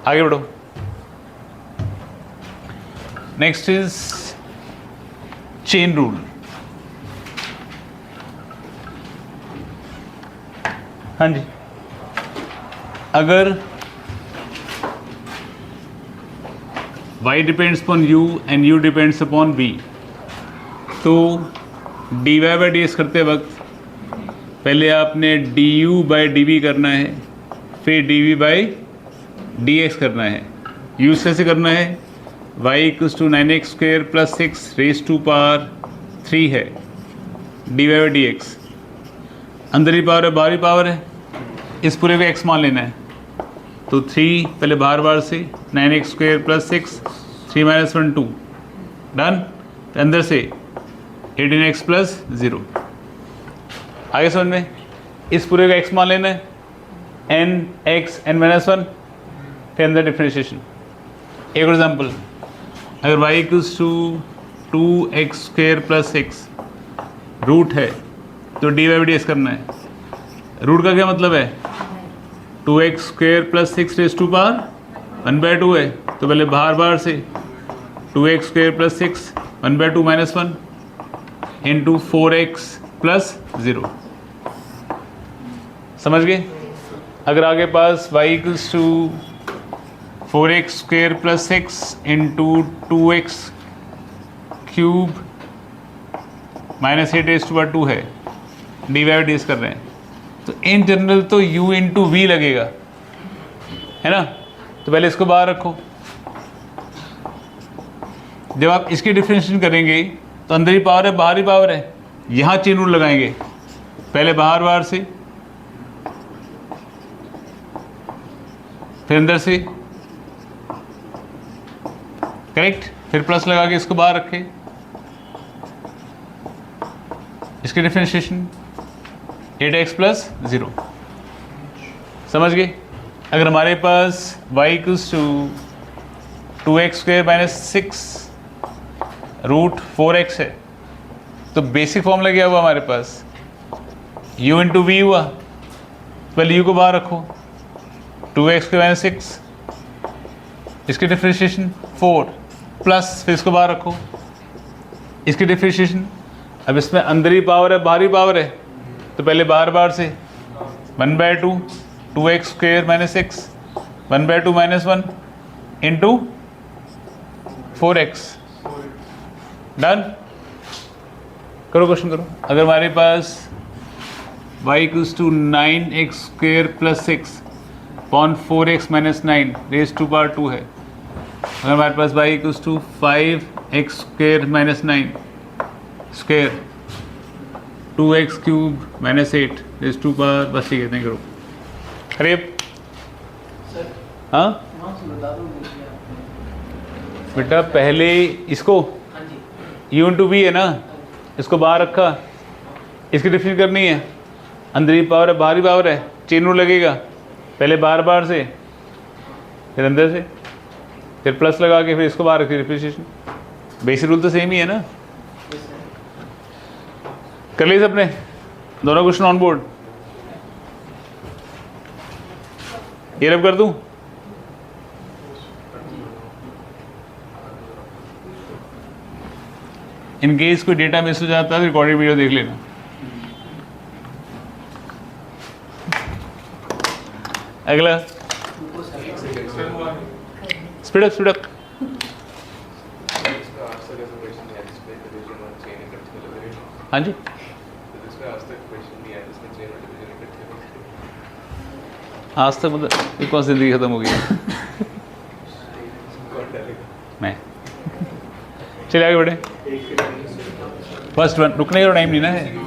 आगे बढ़ो। Next is chain rule. हाँ जी, अगर y depends upon u and u depends upon v, तो dy बाई डी एक्स करते वक्त पहले आपने du बाई dv करना है, फिर dv बाई dx करना है। यूज कैसे करना है? y equals to 9x square plus 6 raise to power 3 है dy बाई डी एक्स। अंदर ही पावर है, बाहर ही पावर है, इस पूरे को x मान लेना है। तो 3 पहले बाहर बाहर से 9x square plus 6 3 minus 1 2 done. अंदर से 18x प्लस 0। आगे समझ में? इस पूरे को x मान लेना है, n x n माइनस 1, फिर अंदर डिफ्रेंशिएशन। एक और एग्जाम्पल, अगर y equals to 2x square plus 6 root है तो डी बाई डी एस करना है। रूट का क्या मतलब है? 2x square plus 6 raise to power 1/2 है, तो पहले बाहर बाहर से 2x square plus 6 1/2 minus 1 into 4x plus 0। समझ गए? अगर आगे पास y equals to 4x square plus 6 into 2x cube minus 8 raise to power 2 है, डी वाई डी एस कर रहे हैं, तो इन जनरल तो u इंटू वी लगेगा, है ना? तो पहले इसको बाहर रखो। जब आप इसकी डिफरेंशिएशन करेंगे तो अंदर ही पावर है, बाहर ही पावर है, यहाँ चेन रूल लगाएंगे। पहले बाहर बाहर से, फिर अंदर से, करेक्ट, फिर प्लस लगा के इसको बाहर रखें। इसकी डिफरेंशिएशन 8x प्लस 0। समझ गए? अगर हमारे पास y equals to 2x square minus 6 root 4x है, तो बेसिक फॉर्मूला क्या हुआ हमारे पास? u इंटू वी हुआ। पहले u को बाहर रखो, 2x स्क्वेयर माइनस 6, इसकी डिफरेंशिएशन 4 प्लस, फिर इसको बाहर रखो, इसकी डिफरेंशिएशन। अब इसमें अंदर ही पावर है, बाहर ही पावर है, तो पहले बाहर बाहर से 1/2 2x square minus 6 1/2 minus 1 into 4x। Done. करो क्वेश्चन करो। अगर हमारे पास y equals to 9x square plus 6 upon 4x minus 9 raise to power 2 है, अगर हमारे पास y equals to 5x square minus 9 square 2x cube minus 8 raise to power, बस ठीक है, नहीं करो। अरे हाँ बेटा, पहले इसको u इंटू वी है ना, इसको बाहर रखा, इसकी डिफरेंस करनी है। अंदर ही पावर है, बाहर ही पावर है, चेन रूल लगेगा। पहले बाहर बाहर से, फिर अंदर से, फिर प्लस लगा के, फिर इसको बाहर रखी, डिफरेंशिएशन। बेसिक रूल तो सेम ही है ना। कर लिए सबने दोनों क्वेश्चन ऑन बोर्ड? ये रब कर दूं? इन केस कोई डेटा मिस हो जाता है तो रिकॉर्डेड वीडियो देख लेना। अगला स्पीड अप, स्पीड अप। हाँ जी, आज तक मतलब कौन सी जिंदगी खत्म हो गई मैं। चलिए आगे बढ़े। फर्स्ट वन, रुकने का टाइम नहीं ना है।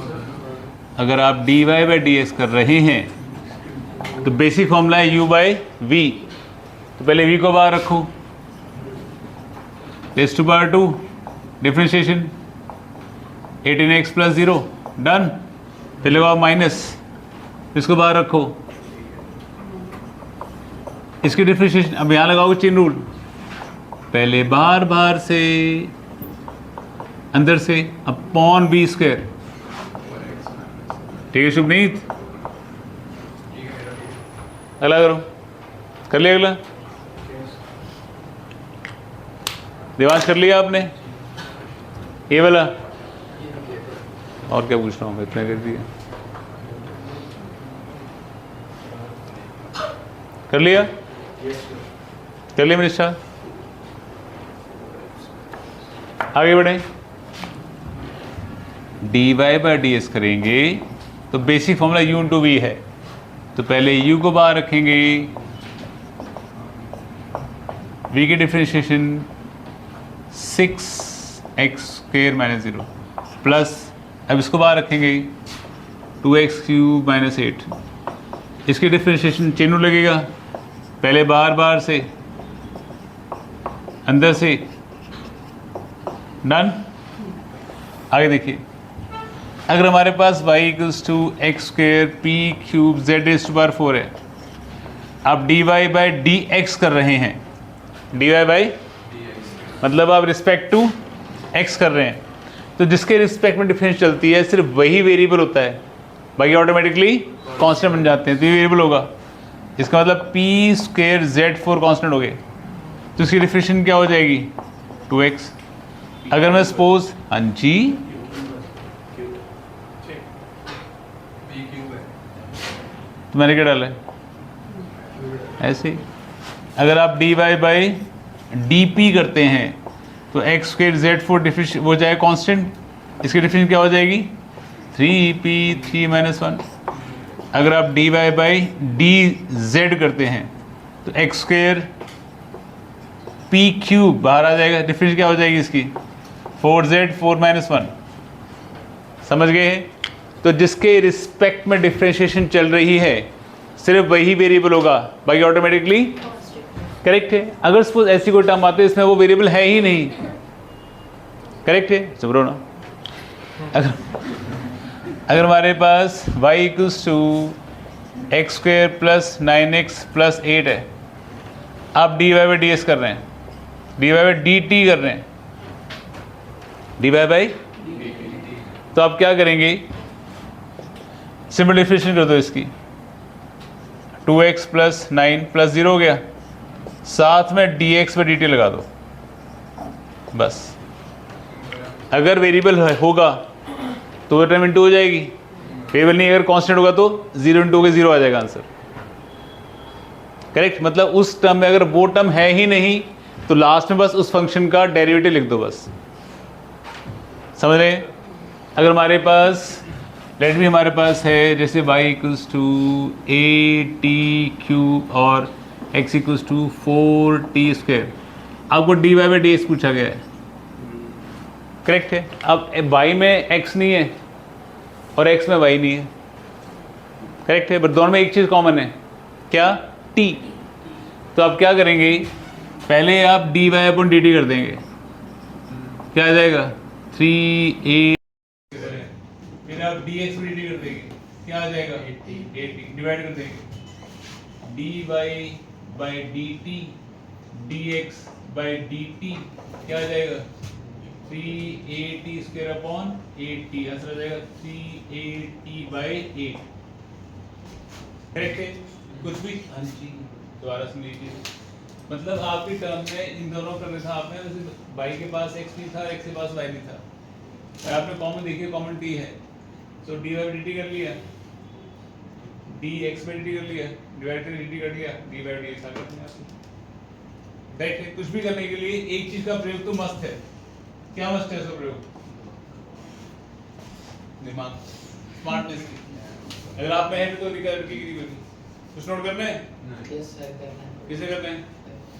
अगर आप d y by d x कर रहे हैं तो बेसिक फॉर्मूला है u बाई वी, तो पहले v को बाहर रखो, raise to power 2 differentiation 18x plus 0 done. फिर लगाओ माइनस, इसको बाहर रखो, इसकी डिफरेंशिएशन। अब यहाँ लगाओगे चेन रूल, पहले बाहर बाहर से, अंदर से, अपॉन बी स्क्वायर। ठीक है शुभनीत, अगला करो, कर लिया अगला। दिमाग कर लिया आपने ये वाला? और क्या पूछ रहा हूँ, इतना कर दिया, कर लिया? कर लिया मिनिस्टर? आगे बढ़े। D y by d s करेंगे तो basic formula u into v है, तो पहले u को बाहर रखेंगे, v की differentiation 6x square minus 0 plus, अब इसको बाहर रखेंगे 2x क्यूब माइनस 8, इसकी डिफ्रेंशिएशन चेन लगेगा, पहले बाहर से अंदर से, डन। आगे देखिए, अगर हमारे पास y equals to x square p cube z is to power 4 है, आप d y by d x कर रहे हैं, डी वाई बाई मतलब आप रिस्पेक्ट टू x कर रहे हैं, तो जिसके रिस्पेक्ट में डिफरेंस चलती है सिर्फ वही वेरिएबल होता है, बाकी ऑटोमेटिकली कांस्टेंट बन जाते हैं, तो ये वेरिएबल होगा। इसका मतलब पी स्क्वेयर जेड 4 कांस्टेंट हो गए, तो इसकी डिफरेंशिएशन क्या हो जाएगी 2x। अगर मैं सपोज, हाँ जी, तो मैंने क्या डाला है ऐसे ही। अगर आप d y by d p करते हैं तो एक्स स्क्वेयर जेड 4 डिफरेंस हो जाएगा कांस्टेंट, इसकी डिफरेंस क्या हो जाएगी 3p3 माइनस 1। अगर आप d y by d z करते हैं तो एक्स स्क्वेयर पी क्यूब बाहर आ जाएगा, डिफरेंस क्या हो जाएगी इसकी 4z 4 माइनस 1। समझ गए? तो जिसके रिस्पेक्ट में डिफ्रेंशिएशन चल रही है सिर्फ वही वेरिएबल होगा, बाकी ऑटोमेटिकली करेक्ट है। अगर सपोज ऐसी कोई टर्म आती है इसमें वो वेरिएबल है ही नहीं, करेक्ट है, समझो ना। अगर हमारे पास y equals to x square plus 9x plus 8 है, आप d y by d s कर रहे हैं, d y by d t कर रहे हैं, डी वाई बाई, तो आप क्या करेंगे, सिंपल डिफरेंशिएशन कर दो इसकी, 2x प्लस 9 प्लस 0 हो गया, साथ में dx बाई dt लगा दो बस। अगर वेरिएबल होगा तो टर्म इंटू हो जाएगी, वेरिएबल नहीं, अगर कांस्टेंट होगा तो 0 इंटू होकर 0 आ जाएगा आंसर, करेक्ट। मतलब उस टर्म में अगर वो टर्म है ही नहीं तो लास्ट में बस उस फंक्शन का डेरिवेटिव लिख दो बस, समझ रहे हैं। अगर हमारे पास लेट भी हमारे पास है जैसे y equals to a t cube और x equals to 4t square, आपको d y by d x पूछा गया है, करेक्ट है। अब y में x नहीं है और x में y नहीं है, करेक्ट है, बट दोनों में एक चीज़ कॉमन है, क्या, t। तो आप क्या करेंगे, पहले आप d y upon d t कर देंगे, क्या आ जाएगा 3a, फिर आप डी एक्स डी टी कर देंगे, क्या आ जाएगा 80, डिवाइड कर देंगे d y by d t d x by d t, क्या आ जाएगा 3at square upon 8t, answer आ जाएगा 3at बाई 8, करेक्ट है। कुछ भी, हाँ जी, दोबारा सुन लीजिए। मतलब आपकी टर्म में इन दोनों करने था आपने, y के पास x नहीं था, x के पास y नहीं था, आपने कॉमन देखिए, कॉमन t है, तो डी वाई डी टी कर लिया, D x by d t कर लिया, डिवाइड करके डी टी कर लिया, डी बाई डी एक्स आ गया। राइट है, कुछ भी करने के लिए एक चीज का प्रयोग तो मस्त है, क्या मस्त है इसका प्रयोग, दिमाग, स्मार्टनेस की। अगर आप में है तो निकाल के कुछ नोट करना है, किसे करना है,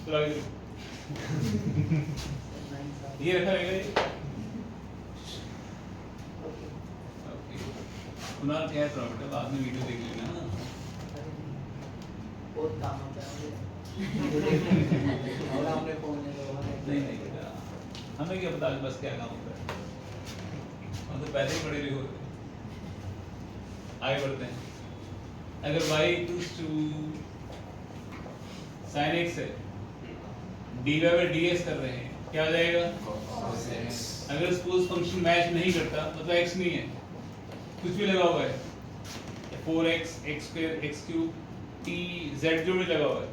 तो आगे ये रखा रहेगा, कुनाल क्या है प्रॉब्लम, बाद में वीडियो देख लेना ना, बहुत काम होता है और आपने फोन नहीं बेटा, हमें क्या पता बस क्या काम होता है, हम तो पहले ही पढ़े लिखे होते हैं। आगे बढ़ते हैं। अगर y equals to sin x है, dy बाई dx कर रहे हैं, क्या आ जाएगा cos x। अगर सपोज फंक्शन मैच नहीं करता, मतलब x नहीं है, कुछ भी लगा हुआ है, 4x x square x cube t z जो भी लगा हुआ है,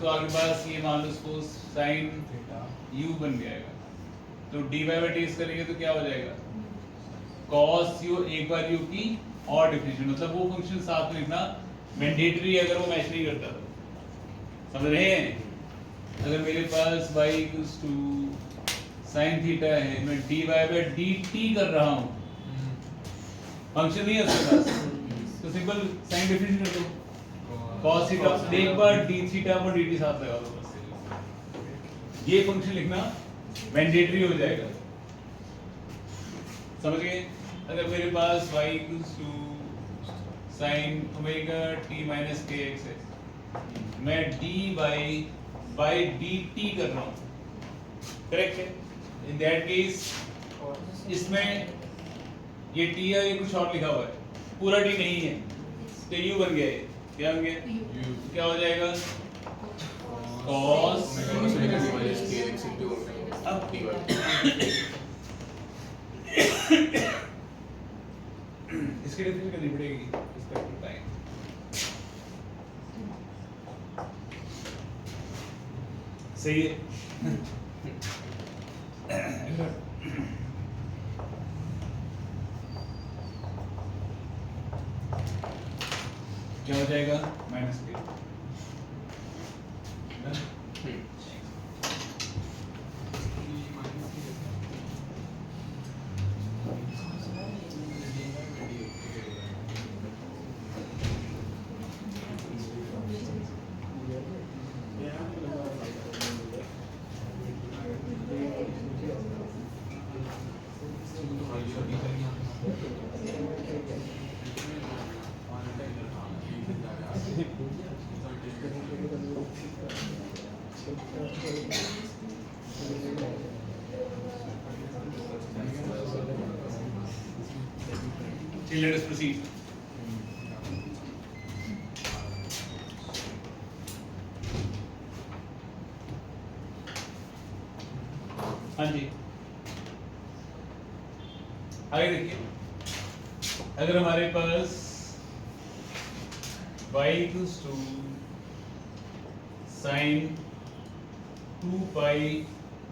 तो आपके पास ये मान लो सपोज साइन u बन जाएगा, तो dy बाई डी करेंगे तो क्या हो जाएगा cos u, एक बार u की और डिफरेंशियल, मतलब वो फंक्शन साथ में लिखना मैंडेटरी अगर वो मैच नहीं करता तो। समझ रहे हैं? अगर मेरे पास y equals to sin theta है, मैं dy बाई dt कर रहा हूँ, फंक्शन नहीं है उसके पास, तो सिंपल साइन डिफरेंशियल कर दो, cos थीटा एक बार d थीटा पर dt साथ लगा दो बस। ये फंक्शन लिखना मैंडेटरी हो जाएगा। समझ गए? अगर मेरे पास y equals to sin omega t minus kx है, मैं d बाई dt कर रहा हूँ, करेक्ट है? इन दैट केस इसमें ये t है, ये कुछ और लिखा हुआ है, पूरा t नहीं है, तो u बन गया है। क्या बन गया? क्या हो जाएगा? cos अब इसकी डिफरेंस करनी पड़ेगी रिस्पेक्ट टू टाइम। सही है? क्या हो जाएगा? माइनस के let us proceed. हाँ जी, आगे देखिए, अगर हमारे पास y equals to sine 2 pi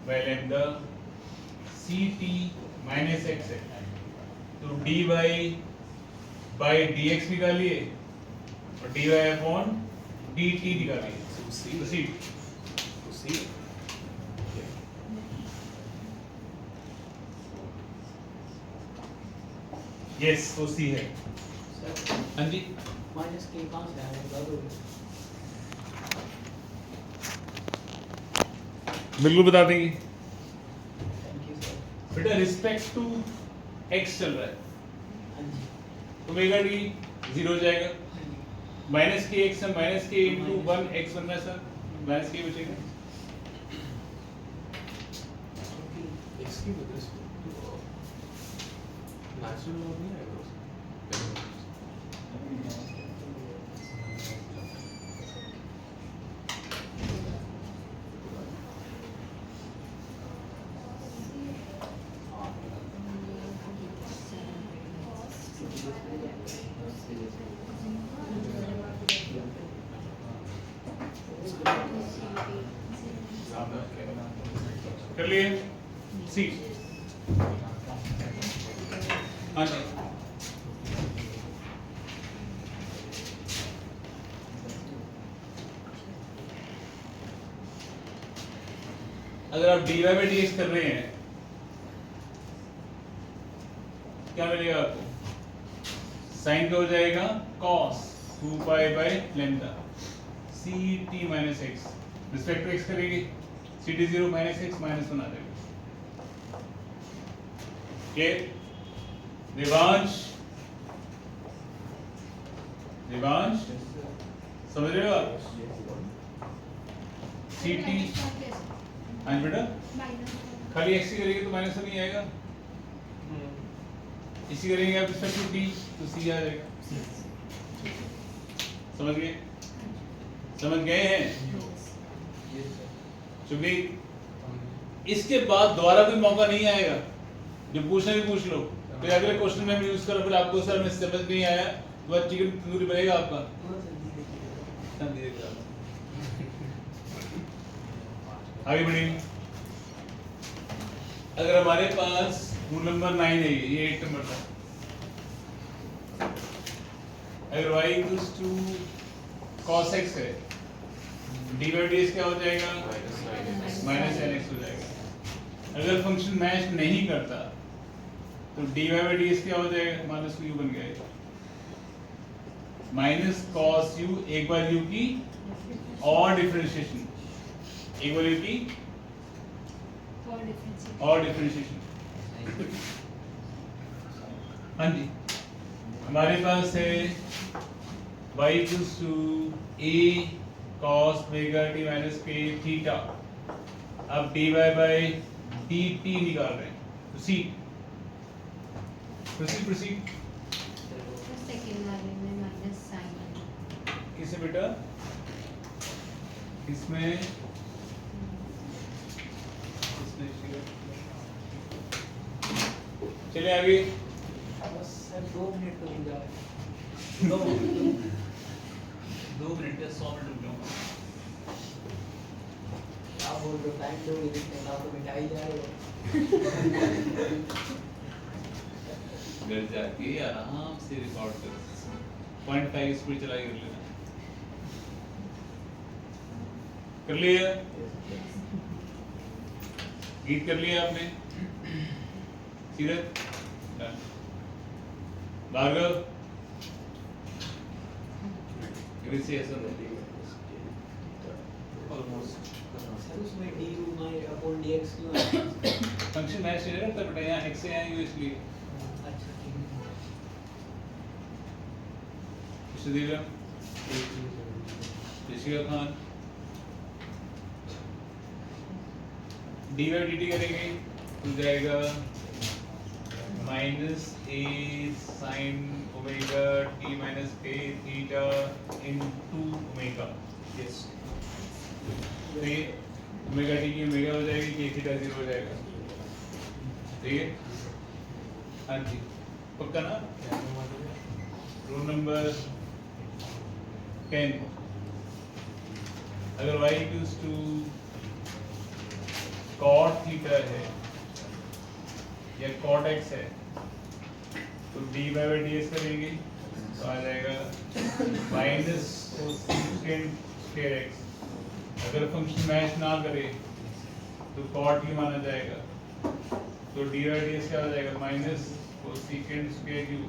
by lambda ct minus x है, तो dy बाई dx निकालिए और dy अपॉन dt निकालिए। यस, तो सी है। हाँ जी, माइनस के कहाँ से आएगा? बिल्कुल बता देंगे थैंक यू सर। बेटा। रिस्पेक्ट टू x चल रहा है, हाँ जी, ओमेगा डी 0 हो जाएगा, माइनस के x है, माइनस के इंटू 1 x बन रहा है सर, माइनस के बचेगा। इसकी वजह से नेचुरल लॉग नहीं आएगा उसमें। कर लिए सी। हाँ जी, अगर आप dy बाई dx कर रहे हैं, क्या मिलेगा आपको? साइन क्या हो जाएगा? cos 2 pi by lambda ct minus x, respect to x करेंगे, ct 0 माइनस x माइनस 1 आ जाएगा। क्लियर? देवांश, देवांश समझ रहे हो आप? ct, हाँ बेटा, खाली x करेंगे तो माइनस 1 ही आएगा, इसी करेंगे आप रिस्पेक्ट टू d तो c आ जाएगा। समझ गए? समझ गए हैं? चुप्पी। इसके बाद दोबारा कोई मौका नहीं आएगा, जो पूछना भी पूछ लो, फिर अगले क्वेश्चन में यूज करो, फिर आपको सर में समझ नहीं आया तो चिकन तंदूरी बनेगा आपका। आगे बढ़िए। अगर हमारे पास रूल नंबर 9 है, ये 8 नंबर था। अगर y equals to cos x है, dy by dx क्या हो जाएगा? माइनस sin x हो जाएगा। अगर फंक्शन मैच नहीं करता तो dy by dx क्या हो जाएगा? माइनस u बन गया। माइनस cos u, एक बार u की और डिफरेंशिएशन, एक बार u की और डिफरेंशिएशन। हाँ जी, हमारे पास है y equals to a cos omega t minus k theta. अब dy बाय dt निकाल रहे हैं। Proceed proceed proceed. सेकंड वाले में माइनस साइन किसमें बेटा? इसमें चलिए आगे। बस सर 2 मिनट तो हो जाए। 2 मिनट या 100 मिनट रुक जाऊंगा। आप बोल रहे टाइम तो इतने आप तो मिटाई जा रहे हो। घर जाके आराम से रिकॉर्ड करो। 0.5 स्पीड चला कर लेना। कर लिया? गीत कर लिया आपने? सीरत? भार्गव? कृषि ऐसा सर उसमें du बाय अपॉन dx क्यों है? फंक्शन मैच नहीं रहता बेटा, यहाँ x से यहाँ u इसलिए। अच्छा ठीक है। सुधीर, ऋषिका खान, dy dt करेंगे तो जाएगा minus a sin omega t minus k theta into omega. Yes, तो ये ओमेगा t की ओमेगा हो जाएगी, k थीटा 0 हो जाएगा। ठीक है? हाँ जी, पक्का ना? रूल नंबर 10, अगर y equals to cot theta है या cot x है तो dy by dx करेंगे तो आ जाएगा माइनस कोसेकेंट स्क्वायर x। अगर फंक्शन मैच ना करे तो cot u माना जाएगा, तो dy by dx क्या हो जाएगा? माइनस कोसेकेंट स्क्वायर u,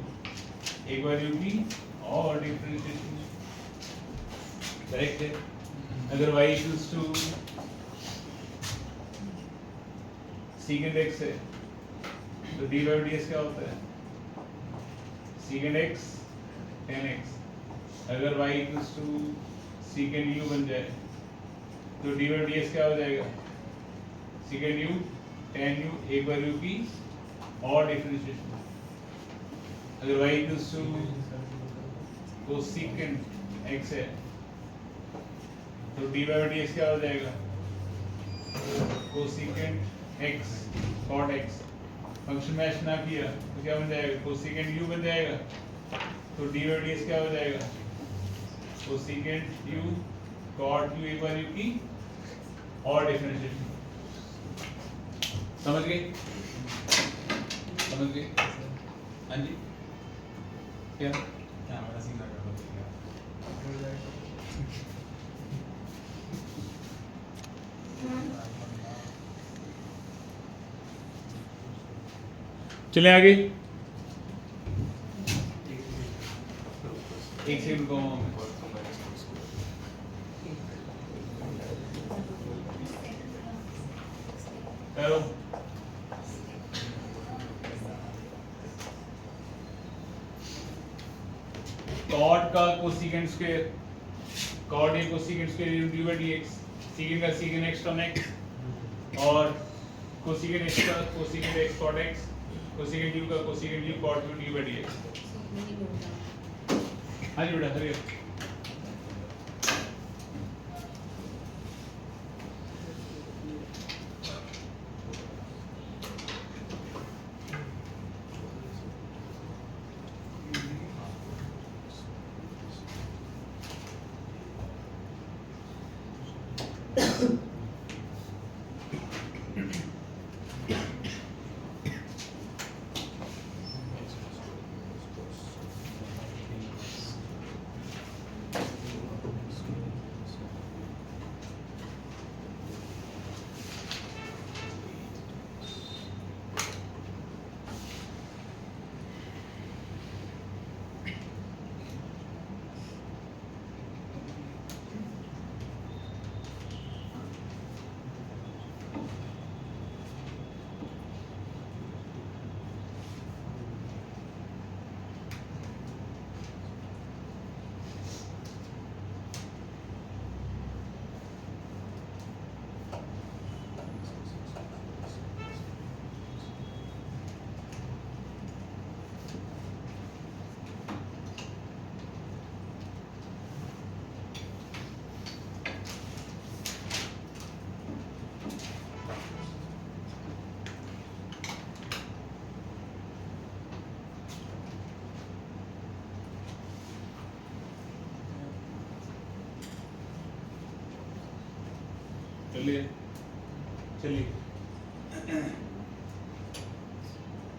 एक बार u की और डिफरेंशिएशन। करेक्ट है? अगर y equals to secant x है तो dy by dx क्या होता है? secant x tan x। अगर y equals to secant u बन जाए तो dy by dx क्या हो जाएगा? secant u tan u, एक बार u की और डिफरेंशिएशन। अगर y equals to cosecant x है तो dy by dx क्या हो जाएगा? cosecant x cot x। Function match ना किया तो क्या बन जाएगा? कोसेकेंट u बन जाएगा, तो dy by dx क्या हो जाएगा? कोसेकेंट u cot u, एक बार u की और डिफरेंशिएशन। समझ गए? समझ गए? हाँ जी, क्या कैमरा सीधा कर दो। चले आगे। एक सेकंड रुको, करो। कॉट का cosecant square, cot a cosecant square dy by dx, secant का सेकेंड x टर्म x और कोसेकेंट x का cosecant x cot x, cosecant u का cosecant u cot u dy by dx। हाँ जी बेटा, हरियर। चलिए चलिए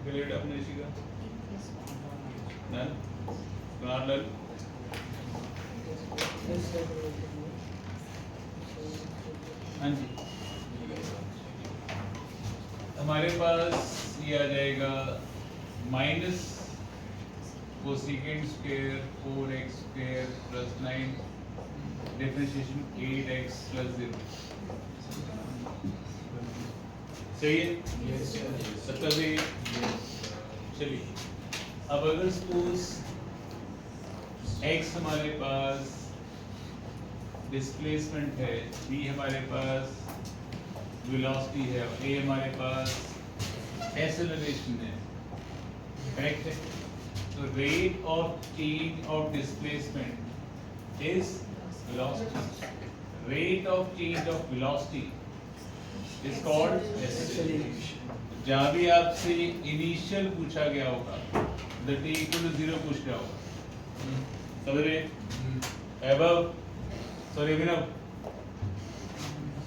ग्रेड अपने इसी का डन प्लान डन। हाँ जी हमारे पास ये आ जाएगा minus cosecant square 4x square plus 9 differentiation 8x plus 0 सही है सबका सही है। चलिए अब अगर सपोज x हमारे पास डिस्प्लेसमेंट है, b हमारे पास वेलोसिटी है, a हमारे पास एक्सेलरेशन है, करेक्ट है। तो rate of change of displacement is velocity, rate of change of velocity is called acceleration. जहाँ भी आपसे इनिशियल पूछा गया होगा द t इक्वल टू 0 पूछ गया होगा, समझ रहे एबव सॉरी अभिनव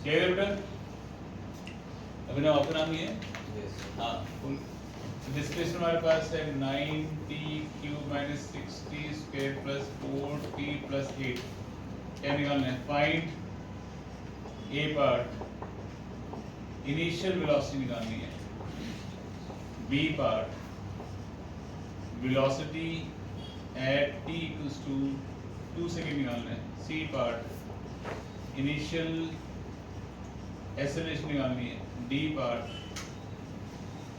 क्या है बेटा? अभिनव आपका नाम ही है? हाँ डिस्प्लेसमेंट हमारे पास है 9t cube minus 60 square plus 4t plus 8। क्या निकालना है? Find a part initial velocity निकालनी है, b part velocity at t equals to 2 second निकालना है, सी पार्ट इनिशियल एक्सेलरेशन निकालनी है, d part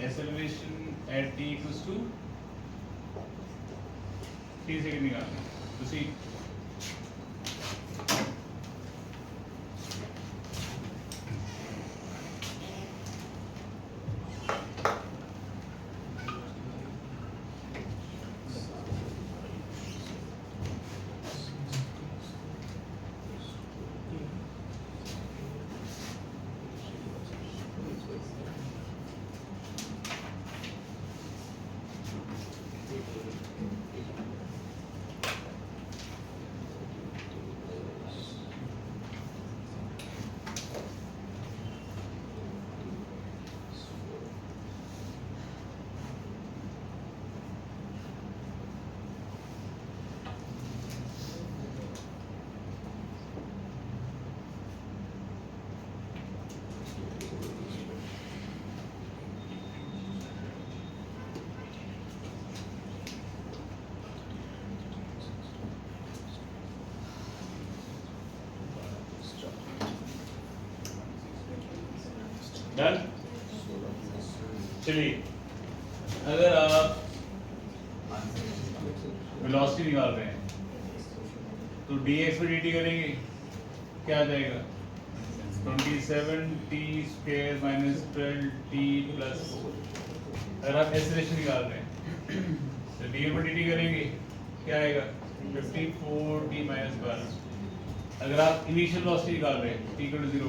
acceleration at t equals to 3 second निकालनी है। तो सी डन। चलिए अगर आप वेलोसिटी निकाल रहे हैं तो dx में dt करेंगे क्या आ जाएगा? 27t square minus 12t plus 4। अगर आप एक्सेलरेशन निकाल रहे हैं तो डी में dt करेंगे क्या आएगा? 54t minus 12। अगर आप इनिशियल वेलोसिटी निकाल रहे हैं t इक्वल टू 0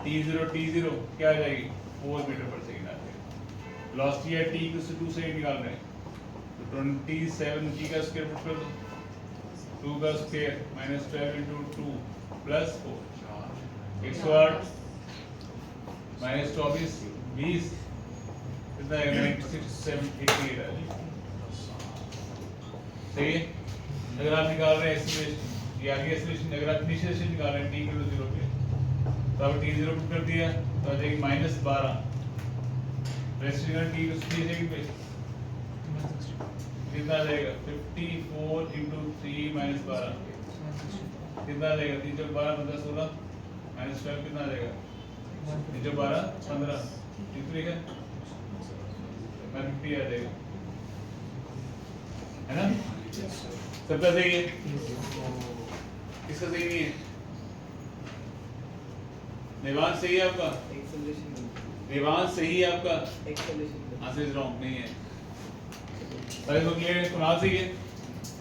t0 क्या आ जाएगी? 4 मीटर पर सेकेंड आ जाएगी। वेलोसिटी है t इक्वल टू 2 सेकेंड निकाल रहे हैं तो 27t का स्क्वायर पुट कर दो, 2 का square minus 12 into 2 plus 4 108 minus 24 20 कितना है? 96 788 है। सही है। अगर आप निकाल रहे हैं एक्सेलरेशन या आगे एक्सेलरेशन, अगर आप इनिशियल निकाल रहे हैं t इक्वल टू 0 पे तो अब t0 पुट कर दिया तो आ जाएगी -12 रेस्टिंग t को 3 सेकंड पे कितना आ जाएगा? 54 इंटू 3 माइनस 12 कितना आ जाएगा? 3 चौक 12 15 16 माइनस 12 कितना आ जाएगा? 3 चौक 12 15 कितनी है? 50 आ जाएगा, है ना? सबका सही है, किसका सही नहीं है? देवांश सही है आपका? देवांश सही है आपका? आंसर इज रॉन्ग नहीं है। सारे तो क्लियर है? कुणाल सही है?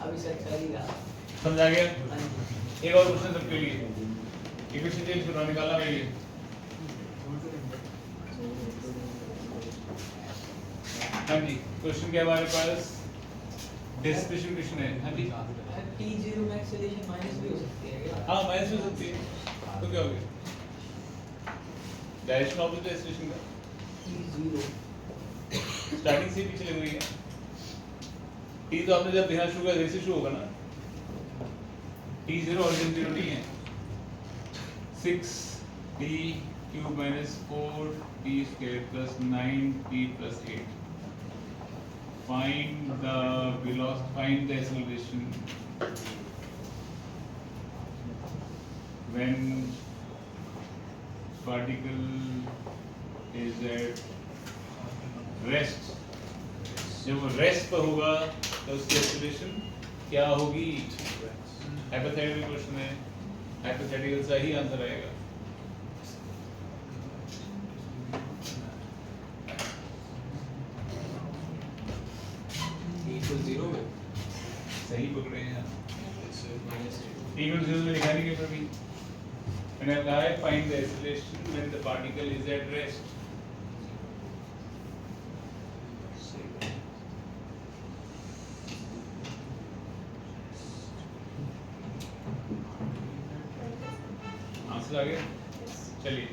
अभी सर चलेगा। समझा गया? एक और क्वेश्चन सबके लिए, इक्वेशन चेंज करना निकालना मेरे लिए। हाँ जी क्वेश्चन क्या हमारे पास? डिस्प्लेसमेंट क्वेश्चन है। हाँ जी t0 में एक्सेलरेशन माइनस भी हो सकती है क्या? हाँ माइनस हो सकती है तो क्या हो गया? डायरेक्शन ऑफ द एक्सेलरेशन का T0 स्टार्टिंग से पीछे लग रही है। टी तो आपने जब देखना शुरू किया जैसे शुरू होगा ना, T0 ऑरिजिन 0 टी है 6t cube minus 4t square plus 9t plus 8। Find the velocity, find the acceleration when particle is at rest। जब वो रेस्ट पर होगा तो उसकी एक्सेलरेशन क्या होगी? हाइपोथेटिकल क्वेश्चन है, हाइपोथेटिकल सा ही आंसर आएगा। equal 0 में सही पकड़े हैं आप। minus 0 में लिखा नहीं है भी। मैंने कहा है find the acceleration when the particle is at rest. Answer आ गया? चलिए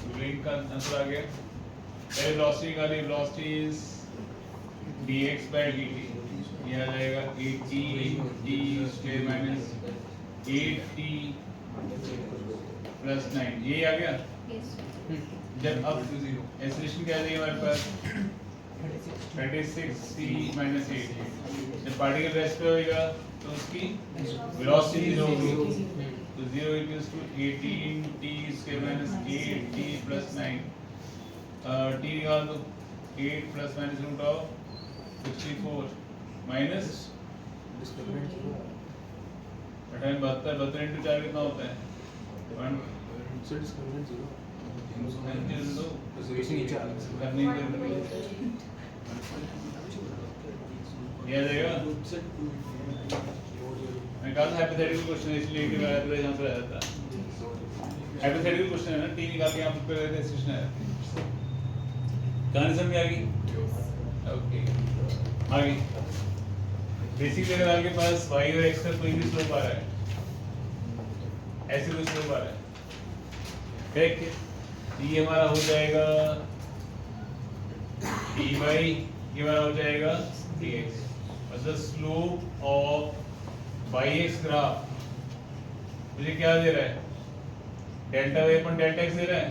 रूलिंग का आंसर आ गया। पहले वेलोसिटी का, velocity is dx by dt, ये आ जाएगा 8t t square minus 8t plus 9, ये आ गया। Yes. जब अब एक्सेलरेशन क्या आ जाएगी हमारे पास 36t माइनस 8। जब पार्टिकल रेस्ट पे होएगा तो उसकी वेलोसिटी 0 होगी, तो 0 equals to 18t square minus 8t plus 9। t निकाल दो, 8 plus minus root of 64 minus 72 into 4 कितना होता है? 1 करने ये आ जाएगा। मैं कहा था हाइपोथेटिकल क्वेश्चन है इसलिए कि मेरा पूरा आंसर आ जाता। हाइपोथेटिकल क्वेश्चन है ना, टी निकाल के आप पे रहते सिचुएशन है। कहानी समझ में आ गई? ओके आगे बेसिक अगर आपके पास y और x का कोई भी स्लोप आ रहा है, ऐसे कोई स्लोप आ रहा है, करेक्ट है, ये हमारा हो जाएगा dy, ये हमारा हो जाएगा dx। मतलब स्लोप ऑफ yx ग्राफ मुझे क्या दे रहा है? Delta y upon delta x दे रहा है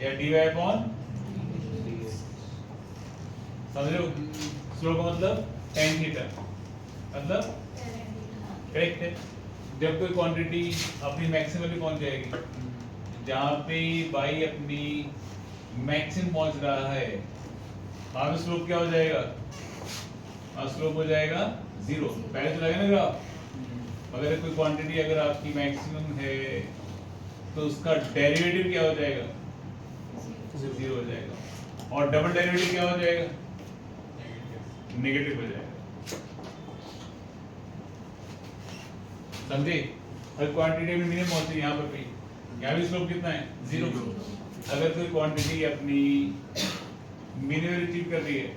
या dy अपॉन, समझ लो स्लोप का मतलब tan थीटा, मतलब करेक्ट है। जब कोई क्वांटिटी अपनी मैक्सिमम पे पहुंच जाएगी, जहाँ पे y अपनी मैक्सिमम पहुंच रहा है, वहाँ पे स्लोप क्या हो जाएगा? वहाँ स्लोप हो जाएगा 0। पहले तो लगेगा ना ग्राफ, अगर कोई क्वांटिटी अगर आपकी मैक्सिमम है तो उसका डेरिवेटिव क्या हो जाएगा? 0 हो जाएगा। और डबल डेरिवेटिव क्या हो जाएगा? नेगेटिव हो जाएगा। समझे? हर क्वांटिटी में मिनिमम होती है, यहाँ पर भी, यहाँ भी स्लोप कितना है? 0। अगर कोई क्वांटिटी अपनी मिनिमम अचीव कर रही है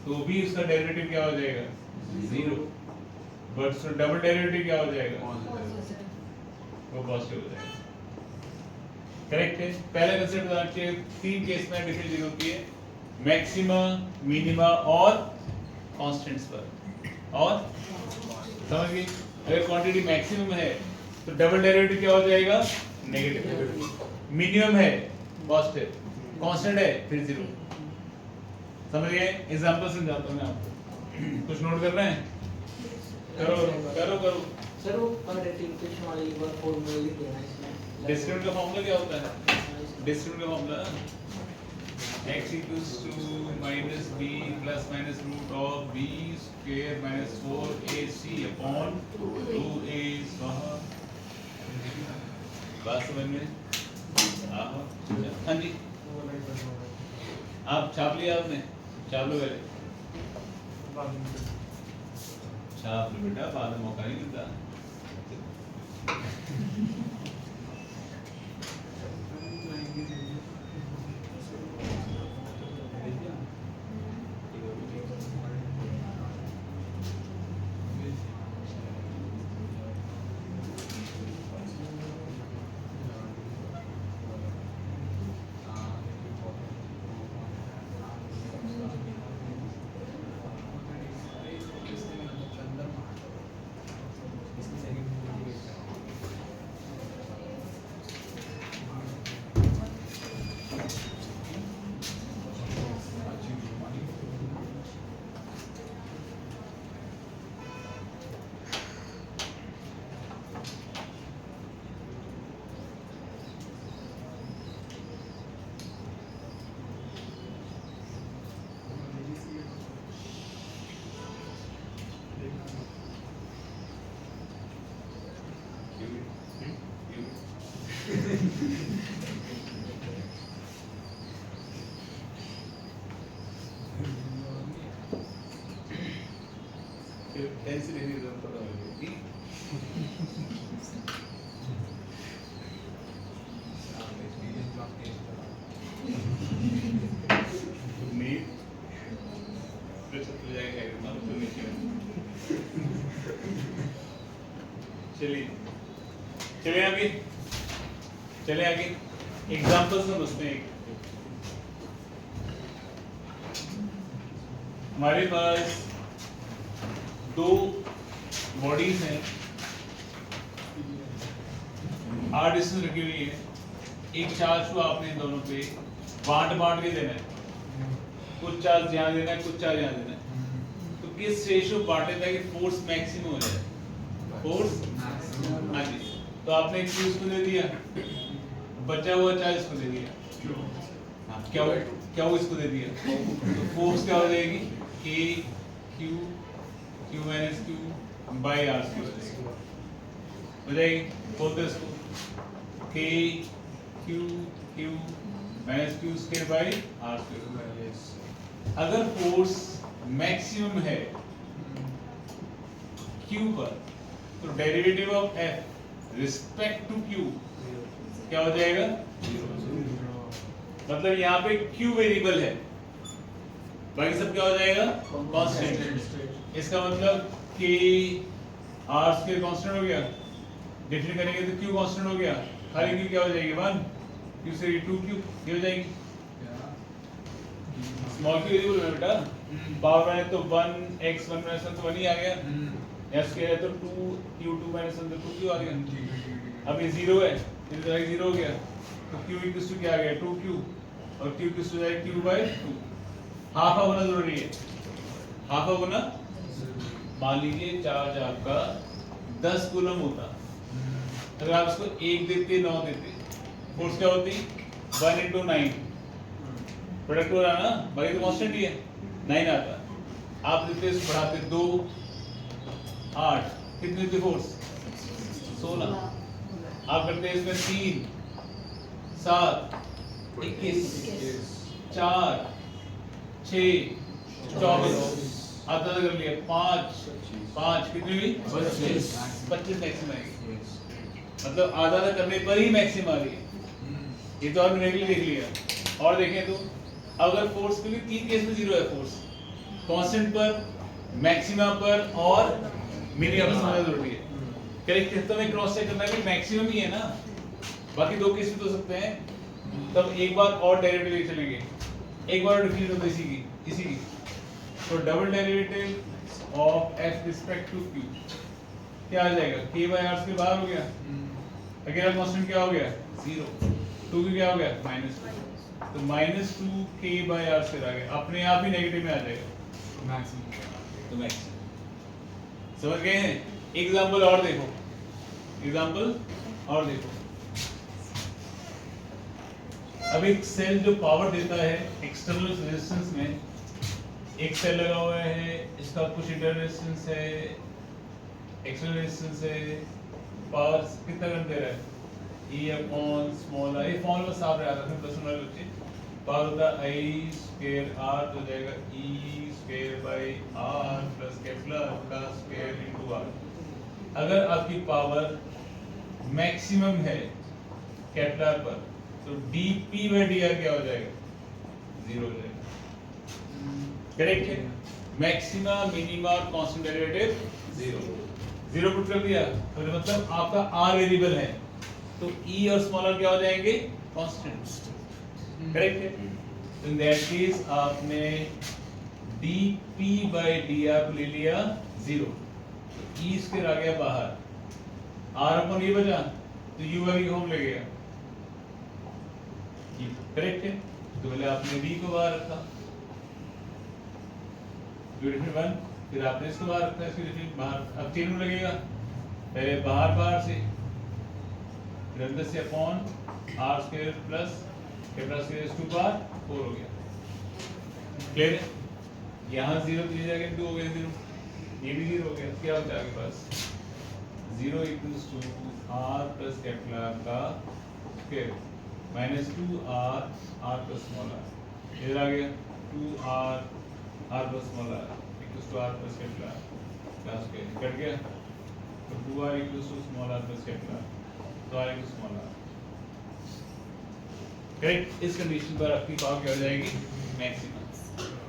तो भी उसका डेरिवेटिव क्या हो जाएगा? 0। बट उसका डबल डेरिवेटिव क्या हो जाएगा? वो पॉजिटिव हो जाएगा। करेक्ट है। पहला कंसेप्ट बता के 3 केस में डिफरेंशिएट होती है, मैक्सिमा, मिनिमा और कांस्टेंट्स पर। और समझ गए? अगर क्वांटिटी मैक्सिमम है तो डबल डेरिवेटिव क्या हो जाएगा? नेगेटिव। मिनिमम है पॉजिटिव, कांस्टेंट है फिर 0। समझ गए? एग्जांपल समझाता हूं मैं आपको, कुछ नोट कर रहे हैं? करो करो करो। सर वो क्वाड्रेटिक वाली एक बार फॉर्मूला लिख देना इसमें। डिस्क्रिमिनेंट का फॉर्मूला क्या होता है? डिस्क्रिमिनेंट का formula x equals to minus b plus minus root of b square minus 4ac upon 2a स्वाहा। बात समझ में? हाँ जी, आप छाप लिया आपने? छाप लो पहले, छाप लो बेटा, बाद में मौका नहीं मिलता। चलिए चले आगे, चले आगे एग्जांपल समझते हैं। हमारे पास दो बॉडीज हैं, आर डिस्टेंस रखी हुई है, एक चार्ज को आपने इन दोनों पे बांट के देना है, कुछ चार्ज यहाँ देना है, कुछ चार्ज यहाँ देना है। तो किस रेशियो बांटे ताकि फोर्स मैक्सिमम हो जाए? फोर्स, हाँ जी। तो आपने एक चीज को दे दिया, बचा हुआ चार्ज इसको दे दिया, हाँ, क्या वो इसको दे दिया, तो फोर्स क्या हो जाएगी? K Q minus Q by r square हो जाएगी। बोलते इसको K Q minus Q square by r square. अगर फोर्स मैक्सिमम है Q पर, तो derivative of F respect to Q क्या हो जाएगा? मतलब यहाँ पे Q वेरिएबल है, बाकी सब क्या हो जाएगा? कांस्टेंट। इसका मतलब कि आर स्क्वायर कांस्टेंट हो गया, डिफरेंट करेंगे तो Q कांस्टेंट हो गया, खाली Q क्या हो जाएगी? 1 Q से 2Q ये हो जाएगी। स्मॉल q वेरिएबल है बेटा, पावर में तो 1 1 तो 1 ही आ गया, s के है तो 2q 2 1 तो 2q आ गया। अब ये 0 है, इस तरह 0 हो गया, तो q इक्वल्स टू क्या आ गया? 2q, और q इक्वल्स टू जाएगा q बाय 2। हाफ होना जरूरी है, हाफ होना। मान लीजिए चार्ज आपका 10 कूलम होता, अगर आप इसको 1 देते 9 देते, फोर्स क्या होती? 1 into 9 प्रोडक्ट हो रहा ना, बाकी तो कांस्टेंट ही है, 9 आता। आप देते इसको बढ़ाते 2 8, कितनी देते फोर्स? 16। आप करते इसमें 3 7 21 4 6 24, आधा कर लिया 5 कितनी हुई? 25 मैक्सिमम आएगी, मतलब आधा करने पर ही मैक्सिमम आ रही है। ये तो आपने रेगुलर देख लिया। और देखें तो अगर फोर्स के लिए 3 केस में 0 है, फोर्स कांस्टेंट पर, मैक्सिमम पर और मिनिमम पर समझना जरूरी है। करेक्ट, तो में क्रॉस चेक करना है कि मैक्सिमम ही है ना, बाकी 2 केस भी तो सकते हैं। तब एक बार और डेरिवेटिव चलेंगे, एक बार डिफरेंस होता है इसी की। तो double derivative of f respect to q क्या आ जाएगा? k बाय r से बाहर हो गया, अगला कांस्टेंट क्या हो गया? 0, 2q क्या हो गया? -2, तो -2 k बाय r से आ गया, अपने आप ही नेगेटिव में आ जाएगा मैक्सिमम। तो मैक्सिमम समझ गए हैं? एग्जांपल और देखो, एग्जांपल और देखो। अब एक सेल जो पावर देता है एक्सटर्नल रेजिस्टेंस में, एक सेल लगा हुआ है, इसका कुछ इंटरनल रेजिस्टेंस है, एक्सटर्नल रेजिस्टेंस है, पावर कितना करंट दे रहा है? E upon small i, formula साफ रहा था प्लस वाले बच्चे, पावर होता है i स्क्वायर r तो जाएगा e square by r plus capital का स्क्वायर इनटू r। अगर आपकी पावर मैक्सिमम है कैपिटल पर, तो dp बाय dr क्या हो जाएगा? 0 हो जाएगा। करेक्ट है? मैक्सिमा, मिनिमा और कांस्टेंट डेरिवेटिव 0 पुट कर दिया, तो मतलब आपका r वेरिएबल है, तो e और स्मॉल r क्या हो जाएंगे? कांस्टेंट। करेक्ट है? तो इन दैट केस आपने dp बाय dr को ले लिया 0, तो e स्क्वायर आ गया बाहर, r अपॉन ये बचा, तो u बाय होम ले गया। करेक्ट है? तो पहले आपने b को बाहर रखा, ब्यूटीफुल वन, फिर आपने इसको बाहर रखा, इसको फिर बाहर, अब तीनों लगेगा, पहले बाहर से, फिर अंदर से upon r square plus capital square इसके ऊपर 4 हो गया। क्लियर है? यहाँ 0 दिया जाएगा, 2 हो गया 0, ये भी 0 हो गया, क्या बचा आपके पास? 0 equals to r plus capital का square minus 2r r plus small r, इधर आ गया 2r r plus small r equals to r plus capital r का स्क्वायर, कट गया, तो 2r equals to small r plus capital r, तो r equals small r। Correct? इस condition पर आपकी पावर क्या हो जाएगी? मैक्सिमम।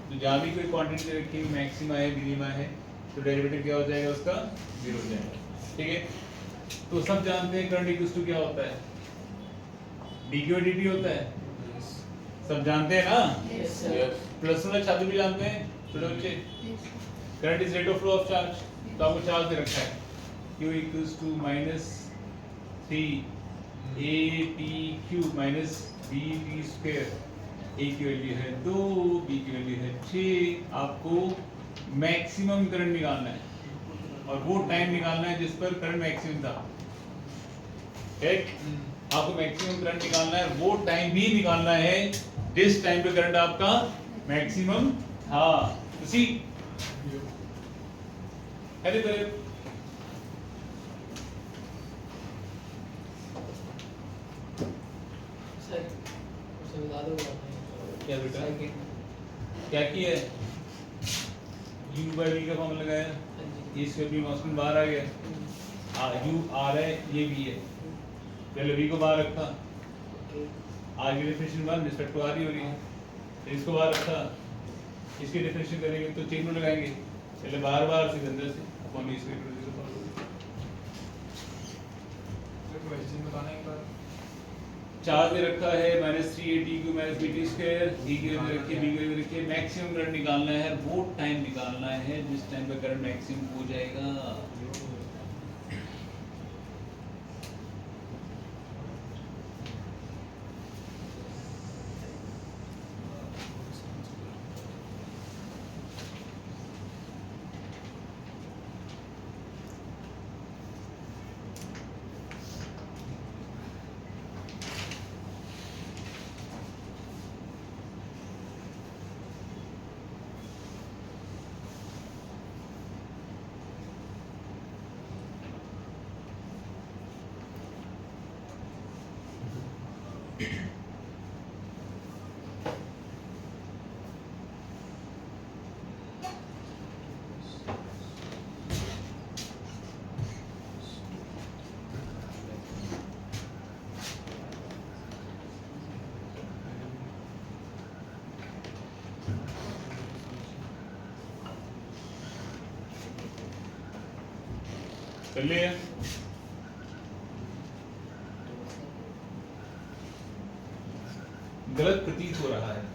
तो जहाँ भी कोई क्वांटिटी रखी मैक्सिमा है, मिनिमा है, तो डेरिवेटिव क्या हो जाएगा उसका? 0 हो जाएगा। ठीक है? तो सब जानते हैं करंट इक्वल्स टू क्या होता है, dq dt होता है, सब जानते हैं ना। Yes, प्लस वाले छात्र भी जानते हैं छोटे बच्चे। Current is rate of flow of charge, तो आपको चार्ज दे रखा है q equals to -3 atq minus bt square. a की वैल्यू है 2, b की वैल्यू है 6। आपको मैक्सिमम करंट निकालना है और वो टाइम निकालना है जिस पर करंट मैक्सिमम था। ठीक, आपको मैक्सिमम करंट निकालना है, वो टाइम भी निकालना है जिस टाइम पे करंट आपका मैक्सिमम था। उसी अरे तो सर उसे बता दो क्या बेटा? क्या किया है, u by v का फॉर्मूला लगाया, ये स्क्वायर b कांस्टेंट बाहर आ गया, u आ रहा है, ये v है, पहले v को बाहर रखा, आगे डिफरेंशियल बाहर रिस्पेक्ट टू r ही हो रही है, फिर इसको बाहर रखा, इसकी डिफरेंशियल करेंगे तो चेन में लगाएंगे, पहले बाहर से अंदर से अपॉन v स्क्वायर क्वेश्चन बताना एक बार। चार्ज दे रखा है -3 atq minus bt square, e की वैल्यू रखिए, b की वैल्यू रखिए, मैक्सिमम करंट निकालना है, वो टाइम निकालना है जिस टाइम पे करंट मैक्सिमम हो जाएगा। कर लिया, गलत प्रतीत हो रहा है,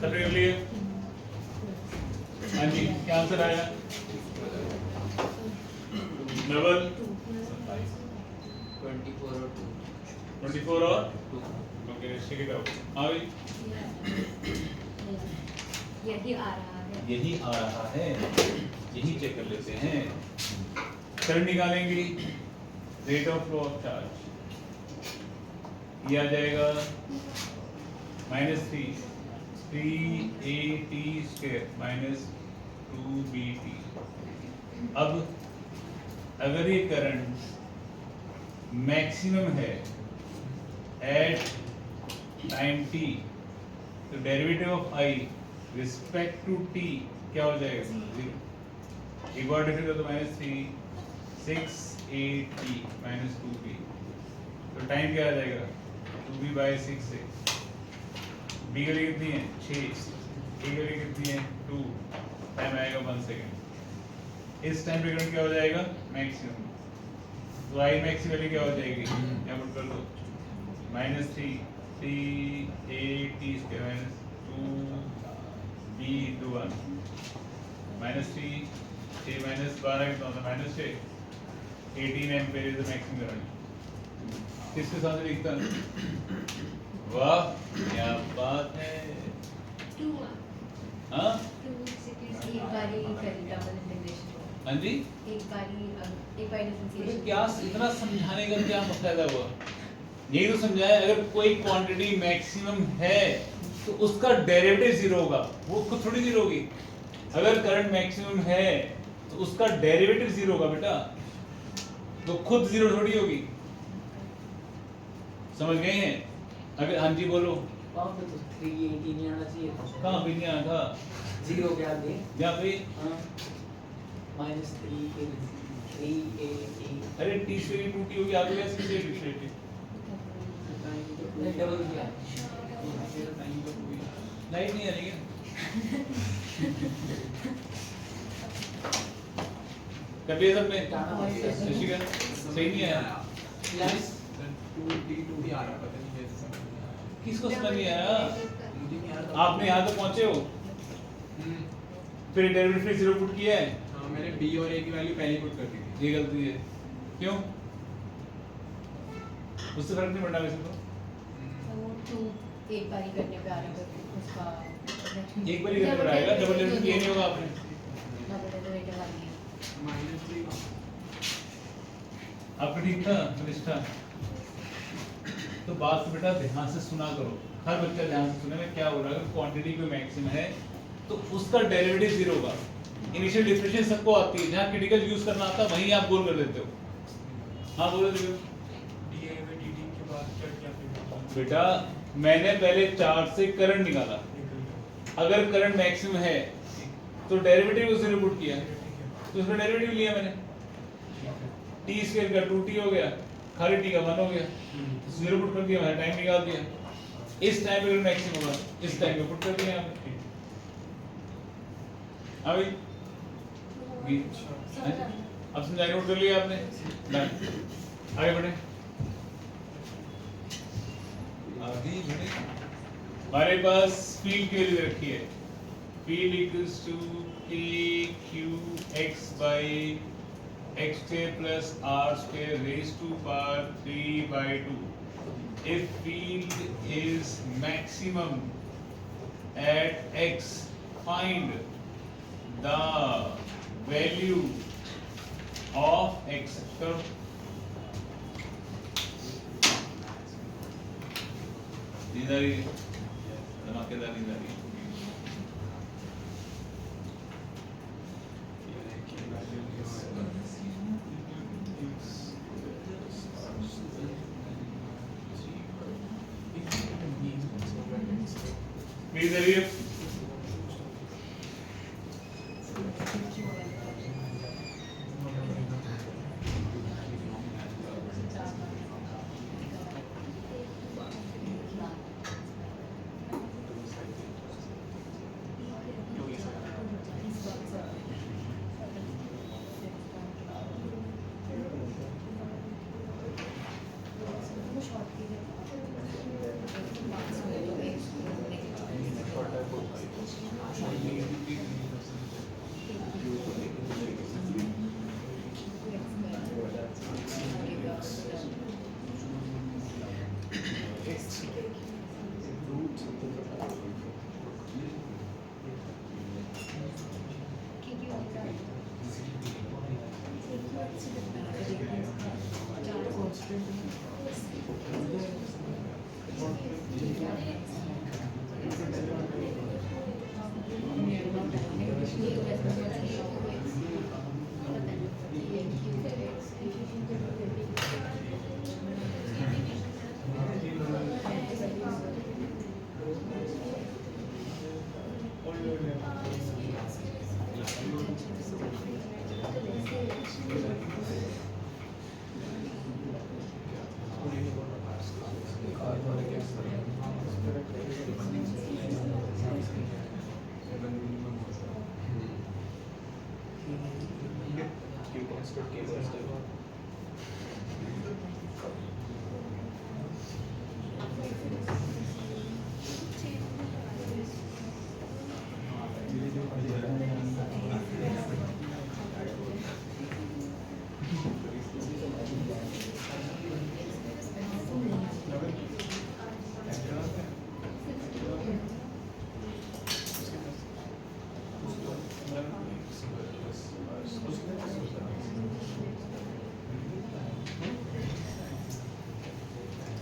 सब कर लिए? हाँ जी, क्या आंसर आया? डबल 24 और 2 24 और 2 ओके, चेक इट आउट। हाँ भाई, यही आ रहा है। यही आ रहा है, यही चेक कर लेते हैं। करंट निकालेंगे, rate of flow of charge ये आ जाएगा -3 माइनस 2BT। अब अगर ये करंट मैक्सिमम है एट टाइम t, तो derivative of I respect to t क्या हो जाएगा? 0। एक बार डिफरेंस कर दो, -3 6AT माइनस 2B, तो टाइम क्या आ जाएगा? 2B/6 से B की वैल्यू कितनी है? 6, A की वैल्यू कितनी है? 2, टाइम आएगा 1 सेकेंड। इस टाइम पे करंट क्या हो जाएगा? मैक्सिमम। तो I मैक्स की वैल्यू क्या हो जाएगी? यहाँ पुट कर दो, -3 3AT² माइनस 2B/1 -3 6 माइनस 12 कितना होता है? -6 18 ampere is the maximum current. किसके साथ लिखता है? वाह क्या बात है। 2 हाँ 2 सेकंड्स एक बारी करी डबल इंटीग्रेशन। हाँ जी, एक बारी डिफरेंशिएशन। क्या इतना समझाने का क्या फायदा हुआ? यही तो समझाया, अगर कोई क्वांटिटी मैक्सिमम है तो उसका डेरिवेटिव 0 होगा, वो खुद थोड़ी 0 होगी। अगर करंट मैक्सिमम है तो उसका डेरिवेटिव 0 होगा बेटा, तो खुद 0 थोड़ी होगी। समझ गए हैं? अगर हाँ जी बोलो। वहाँ पे तो 380 नहीं आना चाहिए था। कहाँ भी नहीं आया था? 0 क्या दे? यहाँ पे हाँ -380। अरे टी स्क्वायर 2t हो गया, आगे कैसे से डिफरेंट डबल क्या? लाइट नहीं आ रही है। कर लिया सबने? शशिका सही नहीं आया। प्लस 2D आ रहा, पता नहीं कैसे समझ नहीं आ रहा। किसको समझ नहीं आया? मुझे नहीं आ रहा। आपने यहाँ तक पहुँचे हो, फिर डेरिवेटिव 0 पुट किया है, हाँ, मैंने B और A की वैल्यू पहले पुट कर दी थी। ये गलती है। क्यों? उससे फर्क नहीं पड़ना वैसे तो। वो 2 एक बारी करने पे आ रहा है उसका एक बार ही करने पर आएगा, डबल डेरिवेटिव ये नहीं होगा आपने। डबल डेरिवेटिव आ गया। -3 आपका ठीक था प्रतिष्ठा? तो बात को बेटा ध्यान से सुना करो, हर बच्चा ध्यान से सुने। में क्या हो रहा है? अगर क्वांटिटी कोई मैक्सिमम है तो उसका डेरिवेटिव 0 होगा। इनिशियल डिफरेंशिएशन सबको आती है, जहाँ क्रिटिकल यूज करना आता है वहीं आप गोल कर देते हो। हाँ बोलो देखो dA/dt के बाद क्या किया फिर? बेटा, मैंने पहले चार्ज से करंट निकाला। अगर करंट मैक्सिमम है तो डेरिवेटिव को 0 पुट किया, तो उसका डेरिवेटिव लिया मैंने। t² का 2t हो गया, खाली t का 1 हो गया, 0 पुट कर दिया, मैंने टाइम निकाल दिया। इस टाइम पे मैक्सिमम होगा, इस टाइम पे पुट कर दिया आपने। अभी अब समझाई, नोट कर लिया आपने? डन, आगे बढ़े। आगे बढ़े। हमारे पास फील्ड की वैल्यू रखी है, field equals to kqx/x² plus r² raised to power 3/2. If field is maximum at x, find the value of x. करो। नींद आ रही है? धमाकेदार नींद आ रही है। नींद आ रही है?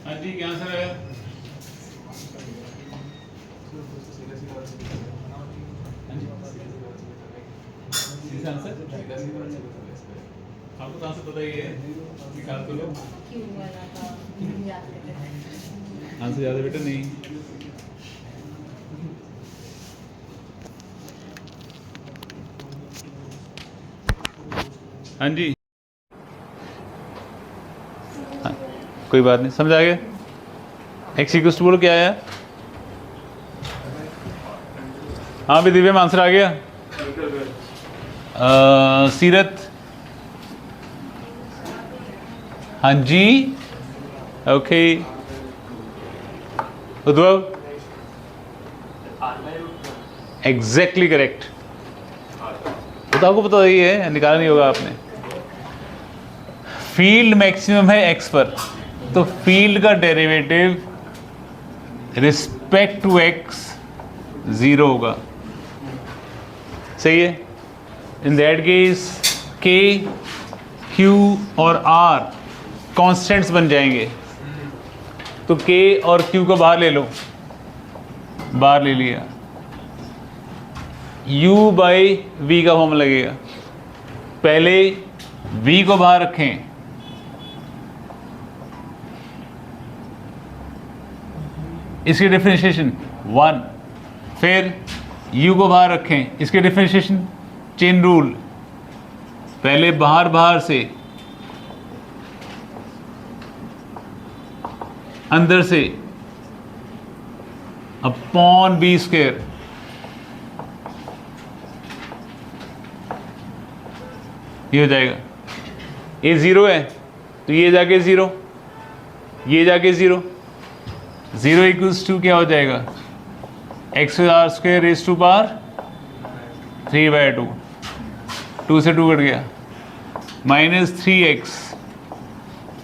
हाँ जी, क्या आंसर आया? आपको कहाँ से पता ये है? निकाल तो लो। क्यों वाला था याद करके आंसर ज़्यादा बेटा नहीं। हाँ जी, हाँ, कोई बात नहीं, समझ आ गया। एक्स इक्वल्स टू बोलो क्या आया? हाँ भी दिव्या में आंसर आ गया। सीरत, हाँ जी, ओके। उद्भव, एग्जैक्टली करेक्ट। वो तो आपको पता ही है, निकाला नहीं होगा आपने। फील्ड मैक्सिमम है एक्स पर, तो फील्ड का डेरिवेटिव रिस्पेक्ट टू एक्स 0 होगा। सही है। इन दैट केस के, क्यू और आर कॉन्स्टेंट्स बन जाएंगे, तो के और क्यू को बाहर ले लो, बाहर ले लिया। u बाई वी का फॉर्म लगेगा। पहले v को बाहर रखें, इसकी डिफरेंशिएशन 1, फिर u को बाहर रखें, इसके डिफरेंशिएशन चेन रूल, पहले बाहर बाहर से अंदर से अपॉन बी स्क्वायर, ये हो जाएगा। ये 0 है तो ये जाके 0, ये जाके 0, 0 इक्वल्स टू क्या हो जाएगा? X r square raise to power 3/2, 2 से 2 कट गया, minus 3x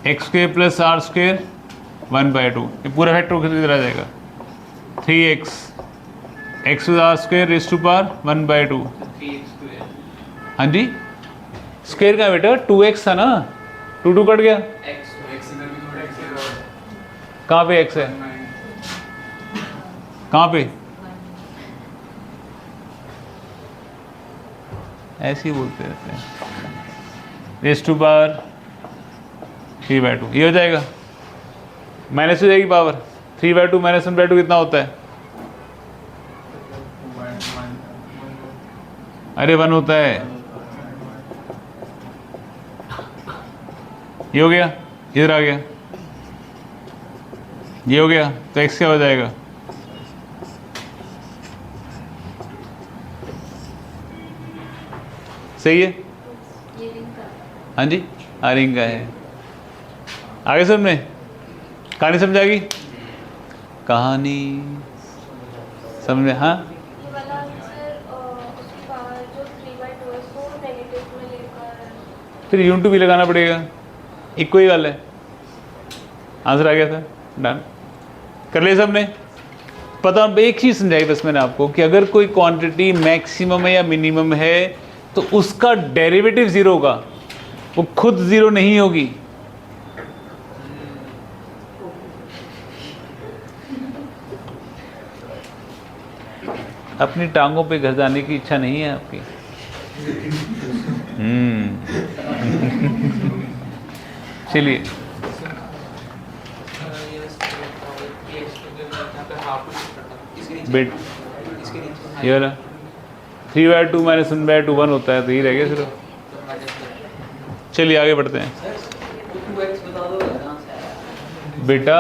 x square plus r square 1/2, ये पूरा फैक्टर किधर आ जाएगा? 3x x r square raise to power 1/2। हाँ जी, स्क्वायर का बेटा 2x था ना, 2 कट गया। कहाँ पे x है? कहाँ पे? ऐसे ही बोलते रहते हैं। रेज टू पावर 3/2, ये हो जाएगा। माइनस हो जाएगी पावर, 3/2 माइनस 1/2 कितना होता है? अरे 1 होता है। ये हो गया, इधर आ गया, ये हो गया, तो x क्या हो जाएगा? सही है। ये रिंग का हाँ जी, रिंग का है। आगे समझे? कहानी समझ आ गई? कहानी समझे? हाँ, ये वाला आंसर उसकी पावर जो 3/2 है उसको नेगेटिव में लेकर फिर यूनिट भी लगाना पड़ेगा, एक ही गल है। आंसर आ गया था, डन कर लिया सबने। पता, एक चीज़ समझाई बस मैंने आपको कि अगर कोई क्वांटिटी मैक्सिमम है या मिनिमम है तो उसका डेरिवेटिव ज़ीरो होगा, वो खुद ज़ीरो नहीं होगी। अपनी टांगों पे घर जाने की इच्छा नहीं है आपकी? चलिए बेट ये वाला 3/2 - 1/2 1 होता है, तो ये रह गया सिर्फ। चलिए आगे बढ़ते हैं। सर 2x बता दो कहाँ से आया? बेटा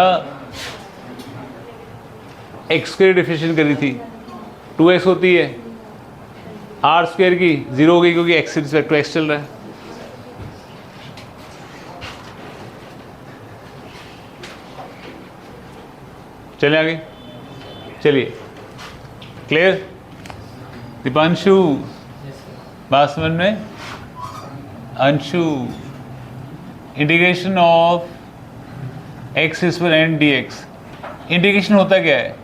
एक्स स्क्वायर डिफिनेशन करी थी, 2x होती है, आर स्क्वायर की 0 हो गई क्योंकि एक्स से रिस्पेक्ट टू एक्स चल रहा है। चलिए आगे, चलिए क्लियर? दीपांशु बात समझ में? Anshu, integration of x is पर एन डी एक्स, इंटीग्रेशन होता क्या है?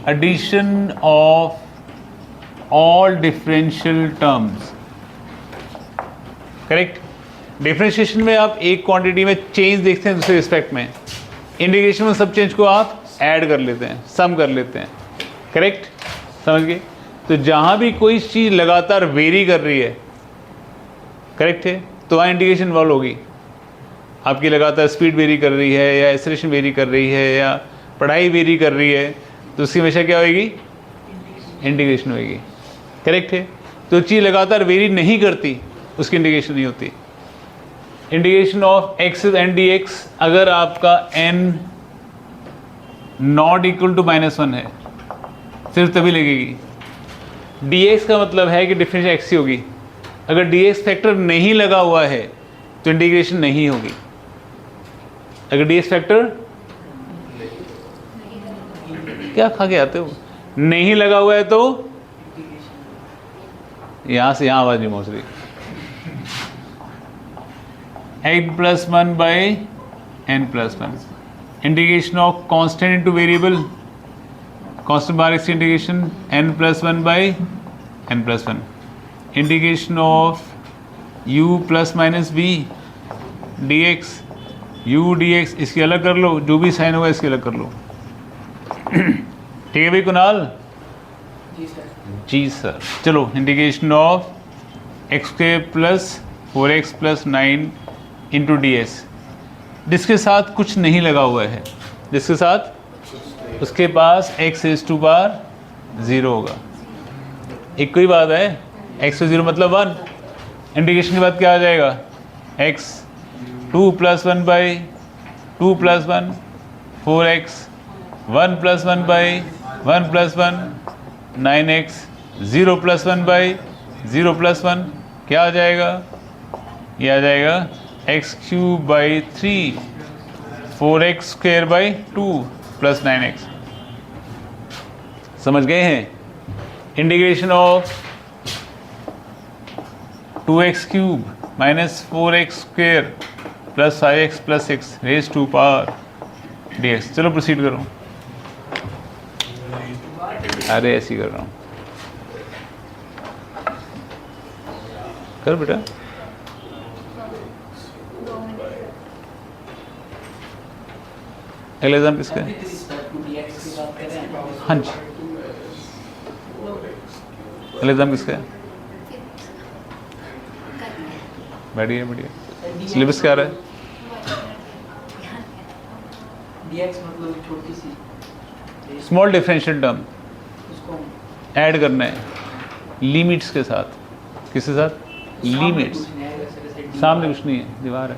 Addition of all differential terms, correct? Differentiation में आप एक क्वांटिटी में चेंज देखते हैं दूसरे रिस्पेक्ट में, इंटीग्रेशन में सब चेंज को आप ऐड कर लेते हैं, सम कर लेते हैं, करेक्ट? समझ गए? तो जहाँ भी कोई चीज़ लगातार वेरी कर रही है, करेक्ट है, तो वहाँ इंटीग्रेशन इन्वॉल्व होगी। आपकी लगातार स्पीड वेरी कर रही है या एक्सेलरेशन वेरी कर रही है या पढ़ाई वेरी कर रही है, तो उसकी हमेशा क्या होगी? इंटीग्रेशन होगी, करेक्ट है? तो चीज़ लगातार वेरी नहीं करती, उसकी इंटीग्रेशन नहीं होती। Integration of x n d x, अगर आपका n नॉट इक्वल टू -1 है सिर्फ तभी लगेगी। dx का मतलब है कि डिफरेंशियल x ही होगी। अगर dx फैक्टर नहीं लगा हुआ है तो इंटीग्रेशन नहीं होगी। अगर dx फैक्टर क्या खा के आते हो, नहीं लगा हुआ है तो यहां से यहां आवाज नहीं पहुंच रही। n + 1/n+1, integration of constant into variable, constant bar x integration n + 1/n+1, integration of u ± v dx, u dx, इसकी अलग कर लो, जो भी साइन होगा इसकी अलग कर लो। ठीक है भाई कुणाल? जी सर। जी सर। चलो, integration of x² + 4x + 9 into D S, जिसके साथ कुछ नहीं लगा हुआ है, जिसके साथ उसके पास x⁻⁴ 0 होगा। एक कोई बात है, x 0 मतलब 1, इंटीग्रेशन के बाद क्या आ जाएगा? x 2 + 1/2 + 1 4x 1 + 1/1 + 1 9x 0 + 1/0 + 1 क्या आ जाएगा? ये आ जाएगा x³ 3 4x² 2 + 9x। समझ गए हैं? Integration of 2x³ - 4x² + 5x + 6 raised to power dx। चलो प्रोसीड करो। अरे ऐसी कर रहा हूँ, कर बेटा। अगला एग्जाम किसका है? हाँ जी, अगला एग्जाम किसका है? बढ़िया बढ़िया। सिलेबस क्या आ रहा है? dx मतलब छोटी सी स्मॉल डिफरेंशियल टर्म उसको ऐड करना है लिमिट्स के साथ। किसके साथ? लिमिट्स। सामने कुछ नहीं है, दीवार है।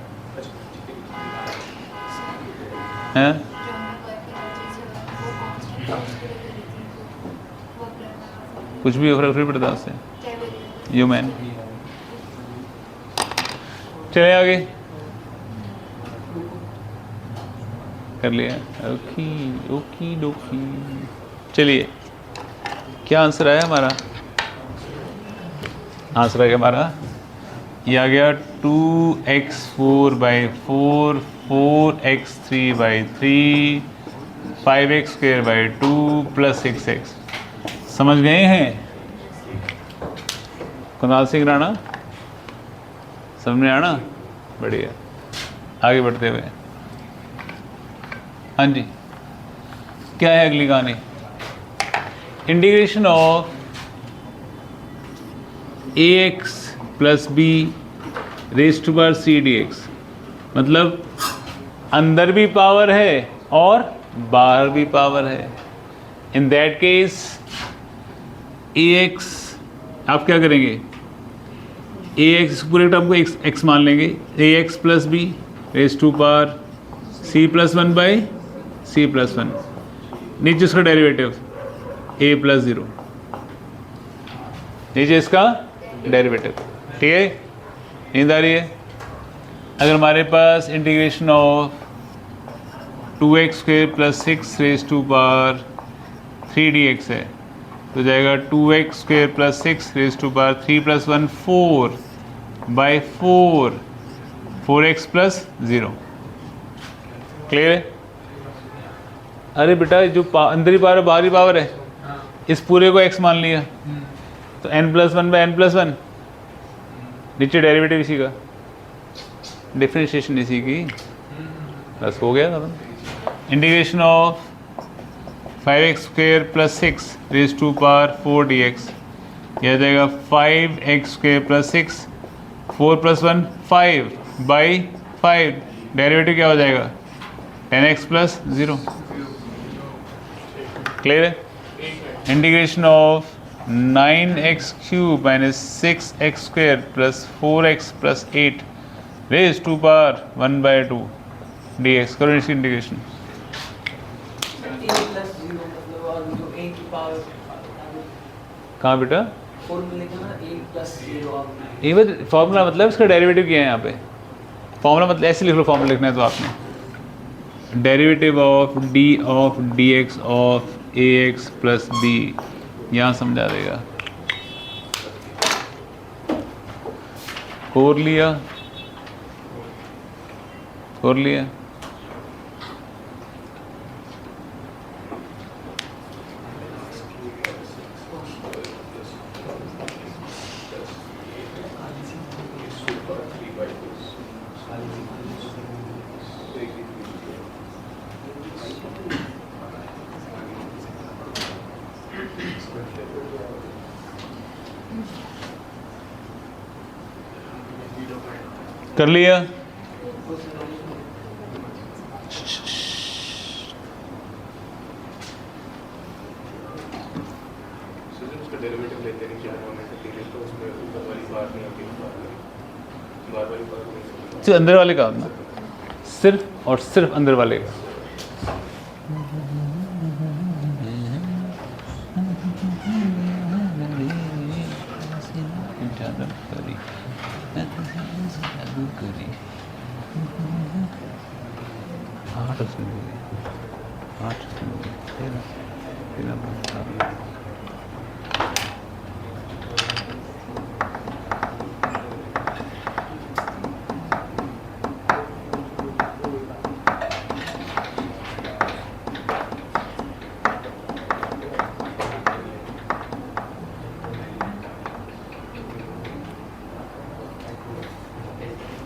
हैं? कुछ भी फर्क नहीं पड़ता उससे, ह्यूमन। चले आगे, कर लिया। ओकी ओकी डोकी। चलिए, क्या आंसर आया हमारा? आंसर आ गया हमारा, ये आ गया 2x4/4 4x3/3 5x² 2 + 6x। समझ गए हैं कुणाल सिंह राणा? समझ में आना? बढ़िया। आगे बढ़ते हुए, हाँ जी, क्या है अगली कहानी? Integration of ax + b raise to power c dx। मतलब अंदर भी पावर है और बाहर भी पावर है। इन दैट केस ax, आप क्या करेंगे? ax पूरे टर्म को x मान लेंगे। ax + b raise to power c + 1/c + 1। नीचे उसका डेरिवेटिव a + 0, नीचे इसका डेरिवेटिव। ठीक है, नींद आ रही है? अगर हमारे पास integration of 2x² + 6 raise to power 3 dx है तो जाएगा 2x² + 6 raise to power 3 + 1 4/4 4x + 0। Clear है? अरे बेटा जो अंदर ही पावर है बाहरी पावर है, इस पूरे को x मान लिया तो n+1/n+1, नीचे डेरिवेटिव इसी का, डिफरेंशिएशन इसी की, बस हो गया खत्म। Integration of 5x² + 6 raise to power 4 dx, यह जाएगा 5x² + 6 4 + 1 5/5, डेरिवेटिव क्या हो जाएगा? 10x + 0। क्लियर है? Integration of 9x³ - 6x² + 4x + 8 raise to power 1/2 dx। करो इसकी इंटीग्रेशन। a + 0 मतलब और जो a की पावर कहाँ बेटा? फॉर्मूले का ना a + 0 आप ये बस फॉर्मूला मतलब इसका डेरिवेटिव क्या है यहाँ पे? फॉर्मूला मतलब ऐसे लिख लो, फॉर्मूला लिखना है तो आपने derivative of d of dx of ax + b, यहाँ समझा देगा। खोर लिया, खोर लिया। कर लिया? सिर्फ अंदर वाले का ना, सिर्फ और सिर्फ अंदर वाले का।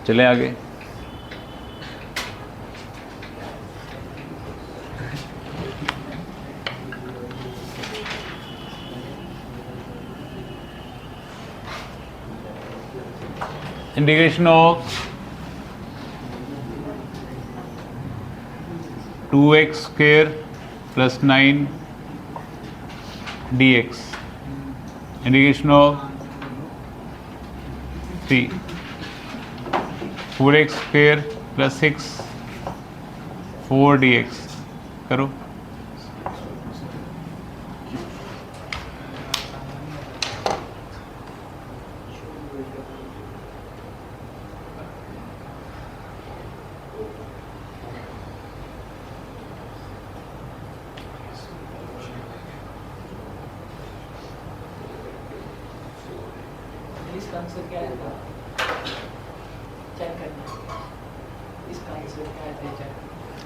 चलें आगे। Integration of 2x² + 9 dx, integration of 4x² + 6 4 dx। करो। इसका आंसर क्या है? चेक करना इसका आंसर क्या है, चेक।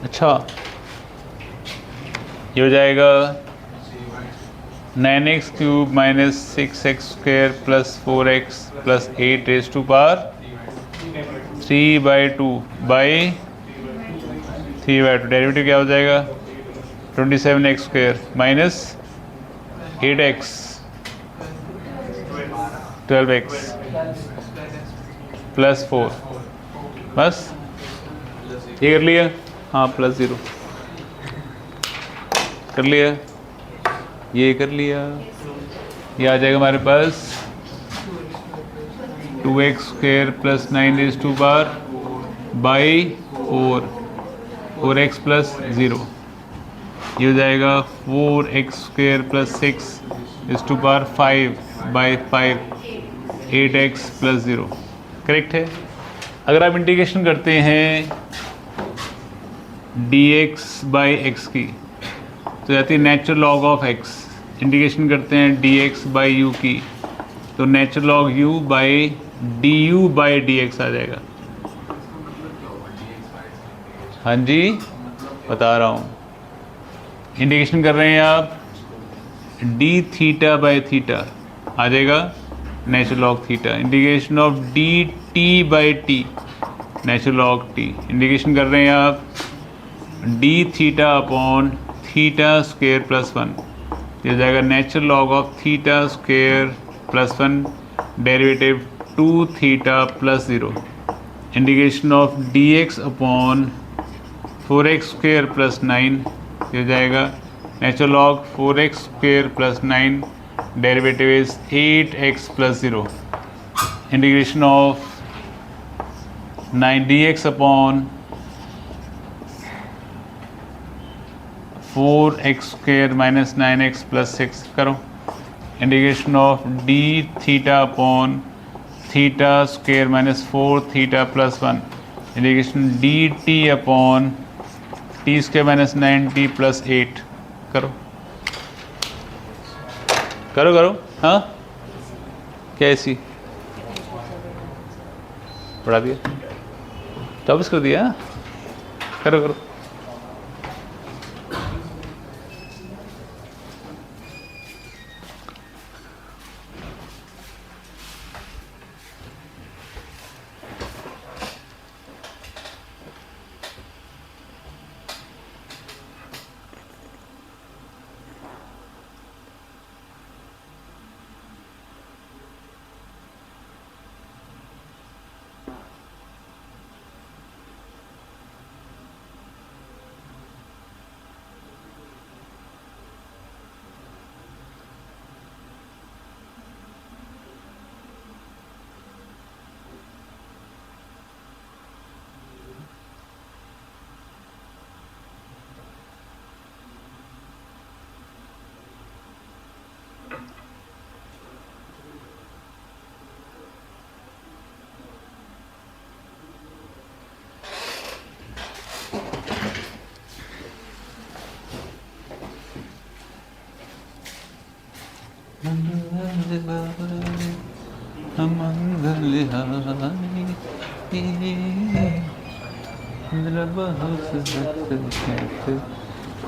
अच्छा, ये हो जाएगा 9x cube minus 6x square plus 4x plus 8 raise to power 3/2 बाई 3/2। डेरिवेटिव क्या हो जाएगा 27x square minus 8x 12x plus 4। बस ये कर लिया, हाँ प्लस 0 कर लिया, ये कर लिया। ये आ जाएगा हमारे पास 2x square plus 9 raise to power by 4x plus 0। ये हो जाएगा 4x square plus 6 raise to power 5 बाई 5 8x प्लस 0। करेक्ट है। अगर आप इंटीग्रेशन करते हैं dx बाई एक्स की तो जाती है natural log of x। Integration करते हैं dx बाई u की तो natural log u by du by dx आ जाएगा। हाँ जी बता रहा हूँ। इंटीग्रेशन कर रहे हैं आप d थीटा बाई थीटा आ जाएगा natural log theta. Integration of dt by t natural log t। Integration कर रहे हैं आप d theta upon theta square plus 1। ये हो जाएगा natural log of theta square plus 1 derivative 2 theta plus 0। Integration of dx upon 4x square plus 9। ये हो जाएगा natural log 4x square plus 9 derivative is 8x plus 0। Integration of 9 dx upon 4x square minus 9x plus 6 करो। Integration of d theta upon theta square minus 4 theta plus 1। Integration dt upon t square minus 9t plus 8 करो करो करो। हाँ कैसी बढ़ा दिया 24 कर दिया। करो करो।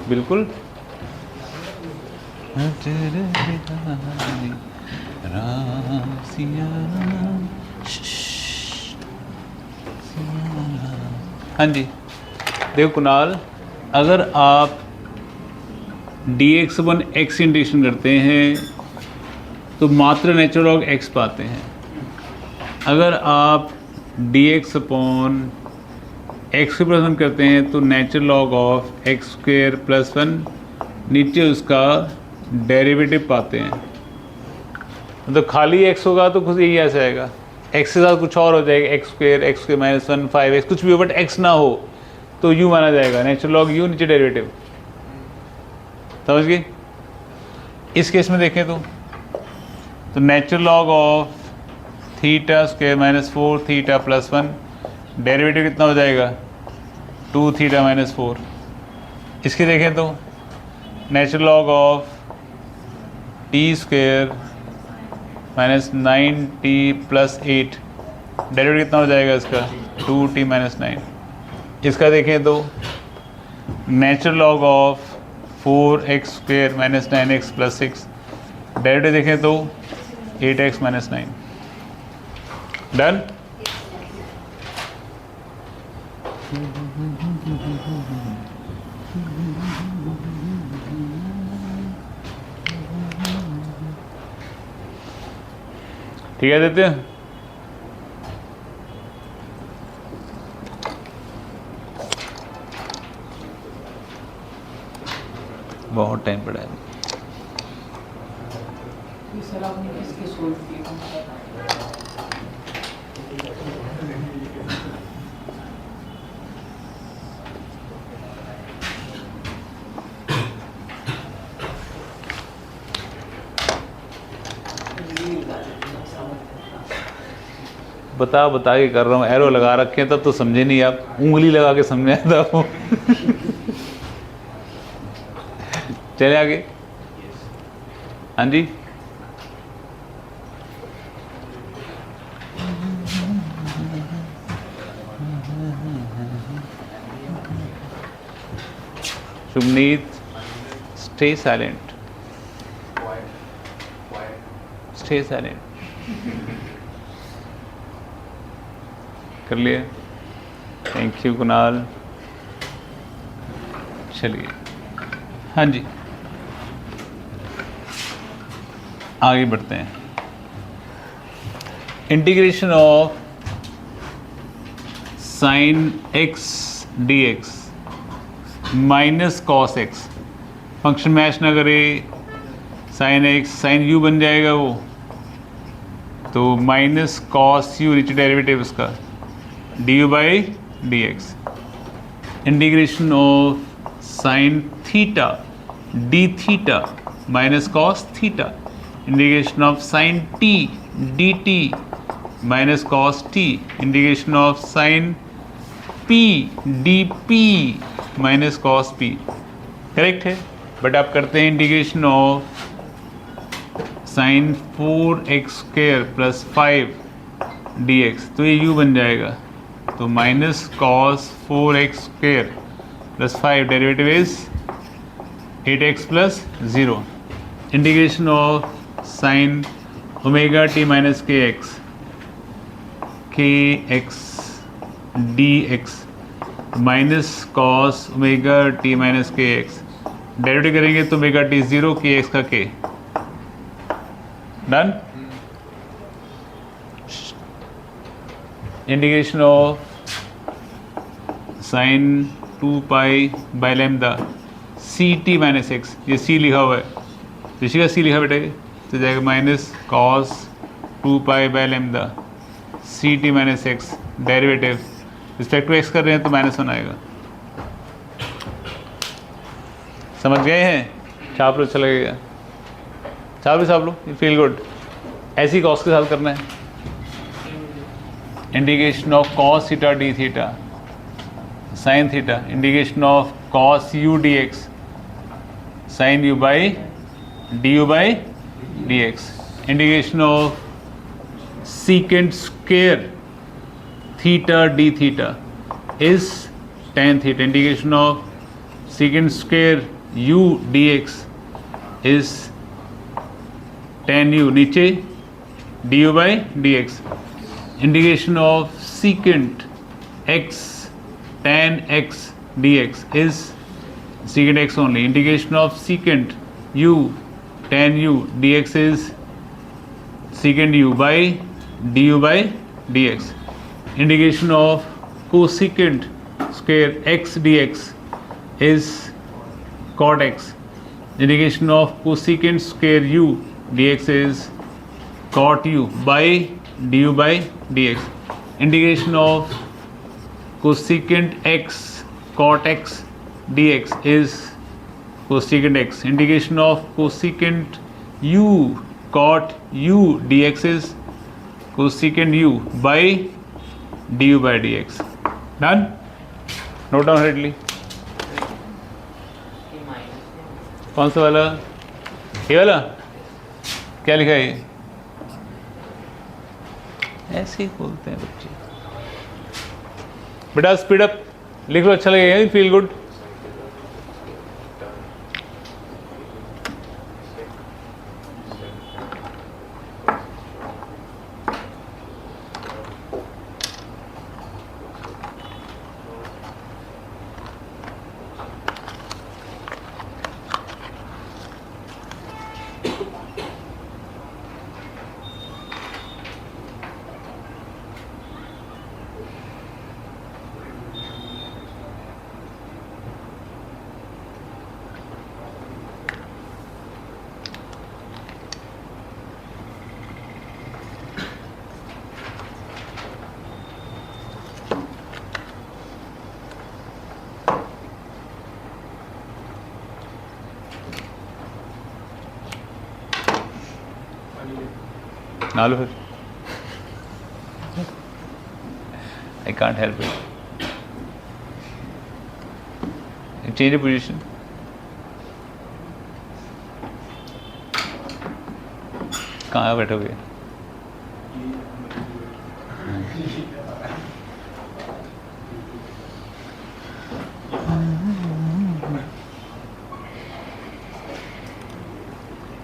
बिल्कुल हाँ जी देखो कुणाल, अगर आप dx वन x इंटीग्रेशन करते हैं तो मात्र नेचुरल लॉग x पाते हैं। अगर आप dx अपॉन एक्स के प्लस 1 करते हैं तो natural log of x square plus 1 नीचे उसका डेरिवेटिव पाते हैं। मतलब खाली x होगा तो खुद यही ऐसा आएगा, x के साथ कुछ और हो जाएगा एक्स स्क्वेयर माइनस 1 5x कुछ भी हो, बट x ना हो तो u माना जाएगा। नेचुरल लॉग u नीचे डेरिवेटिव, समझ गए। इस केस में देखें तो natural log of theta square minus 4 theta plus 1 derivative कितना हो जाएगा 2 थीटा माइनस 4। इसके देखें तो natural log of T square minus 9t plus 8 derivative कितना हो जाएगा इसका 2t माइनस 9। इसका देखें तो natural log of 4x² minus 9x plus 6, derivative देखें तो 8x माइनस 9। डन। ठीक है देते हैं। बहुत टाइम पड़ा है। ये सर आपने किसके सोल्व किए? बता के कर रहा हूँ, एरो लगा रखे हैं तब तो समझे नहीं आप, उंगली लगा के समझाया था वो। चले आगे। हाँ जी, Shubhneet stay silent, stay silent. कर लिए। Thank you Kunal. चलिए हाँ जी आगे बढ़ते हैं। Integration of sine x dx minus cos x, function match ना करे, साइन x साइन u बन जाएगा वो, तो माइनस कॉस u नीचे डेरिवेटिव उसका du by dx। Integration of sine theta d theta minus cos theta, integration of sign t dt minus cos t, integration of sign p dp minus cos p। Correct है, but आप करते हैं integration of sign 4x² plus 5 dx, तो ये u बन जाएगा, तो minus cos 4x² plus 5 derivative is 8x plus 0। Integration of sine omega t minus kx dx minus cos omega t minus kx, derivative करेंगे तो ओमेगा t 0 kx का k। Done. Integration of sign 2 pi by lambda ct minus x, ये c लिखा हुआ है, ऋषि का c लिखा बेटे, तो जाएगा minus cos 2 pi by lambda ct minus x, derivative respect to x कर रहे हैं तो -1 आएगा। समझ गए हैं? छाप लो, अच्छा लगेगा। छाप लो, यू फील गुड। ऐसी कॉस के साथ करना है। Integration of cos theta d theta sine theta, integration of cos u d x sine u by d u by d x, integration of secant square theta d theta is tan theta, integration of secant square u dx is tan u नीचे du by dx, integration of secant x tan x dx is secant x only, integration of secant u tan u dx is secant u by du by dx, integration of cosecant square x dx is cot x, integration of cosecant square u dx is cot u by du by dx, integration of cosecant x cot x dx is cosecant x, integration of cosecant u cot u dx is cosecant u by du by dx। Done? Note down hurriedly। कौन सा वाला? ये वाला? क्या लिखा है? ऐसे ही बोलते हैं बच्चे। बेटा स्पीड अप लिख लो, अच्छा लगेगा, फील गुड। ना लो फिर, I can't help it, change position. कहाँ बैठोगे?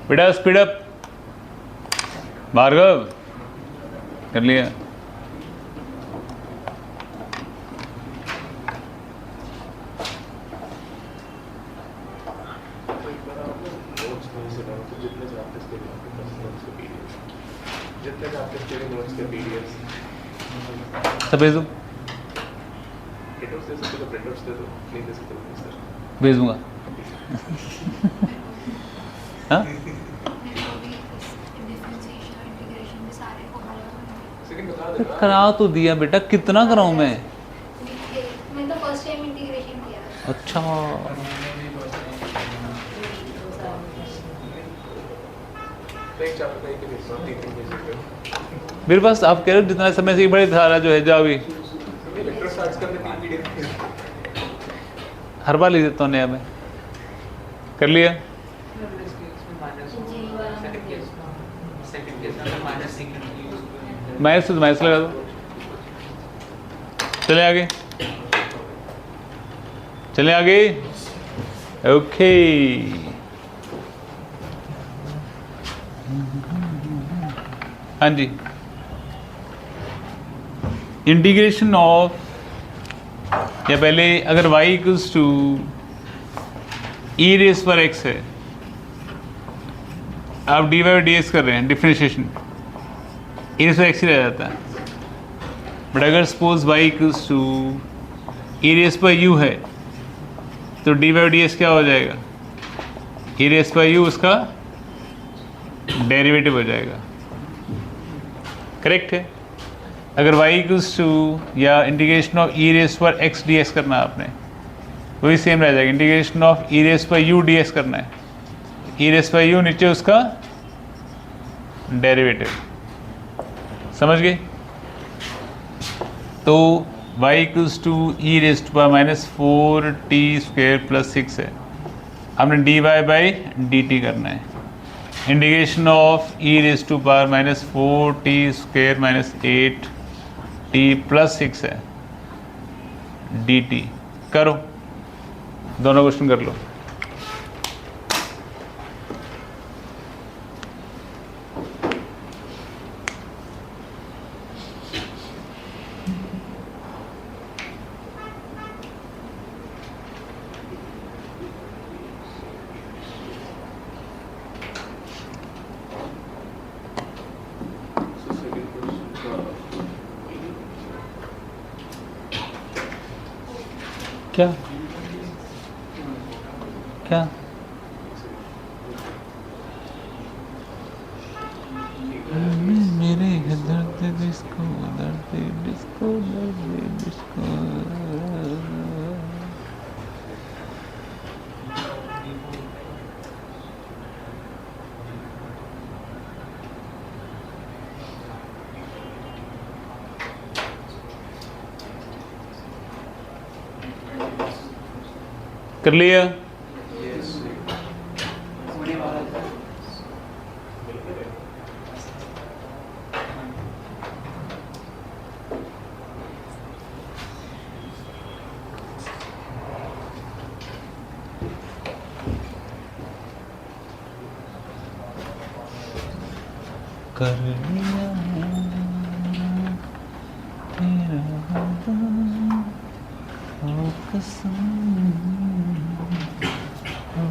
बेटा स्पीड अप, भार्गव कर लिया। सब भेज दो, भेज दूंगा। हाँ करा तो दिया बेटा, कितना कराऊं मैं? मैं तो फर्स्ट टाइम इंटीग्रेशन किया। अच्छा मेरे पास आप कह रहे हो जितना समय से बड़े सारा जो है जाओ भी हर बार लिख देता हूँ नया में। कर लिया? माइनस तो माइनस लगा दो, चले आगे, चले आगे। ओके हाँ जी, इंटीग्रेशन ऑफ, या पहले अगर y equals to e raise पर x है, आप डी वाई डी एक्स कर रहे हैं डिफ्रेंशिएशन, ई रेस पर x ही रह जाता है। बट अगर suppose y equals to e raise पर u है तो डी वाई डी एक्स क्या हो जाएगा? ई रेस पर u उसका डेरिवेटिव हो जाएगा, करेक्ट है। अगर y इक्वल्स टू या इंटीग्रेशन ऑफ ई रेस पर x डी एक्स करना है आपने, वही सेम रह जाएगा। इंटीग्रेशन ऑफ ई रेस पर u डी एक्स करना है, ई रेस पर u नीचे उसका डेरिवेटिव, समझ गए? तो y equals to e raise to power minus 4t² plus 6 है, हमने dy बाई डी टी करना है। Integration of e raise to power minus 4t² minus 8t plus 6 है, dt करो, दोनों क्वेश्चन कर लो। क्या क्या मेरे दर्द डिस्को दर्द डिस्को दर्द डिस्को। कर लिया? कर लिया तेरा वादा और कसम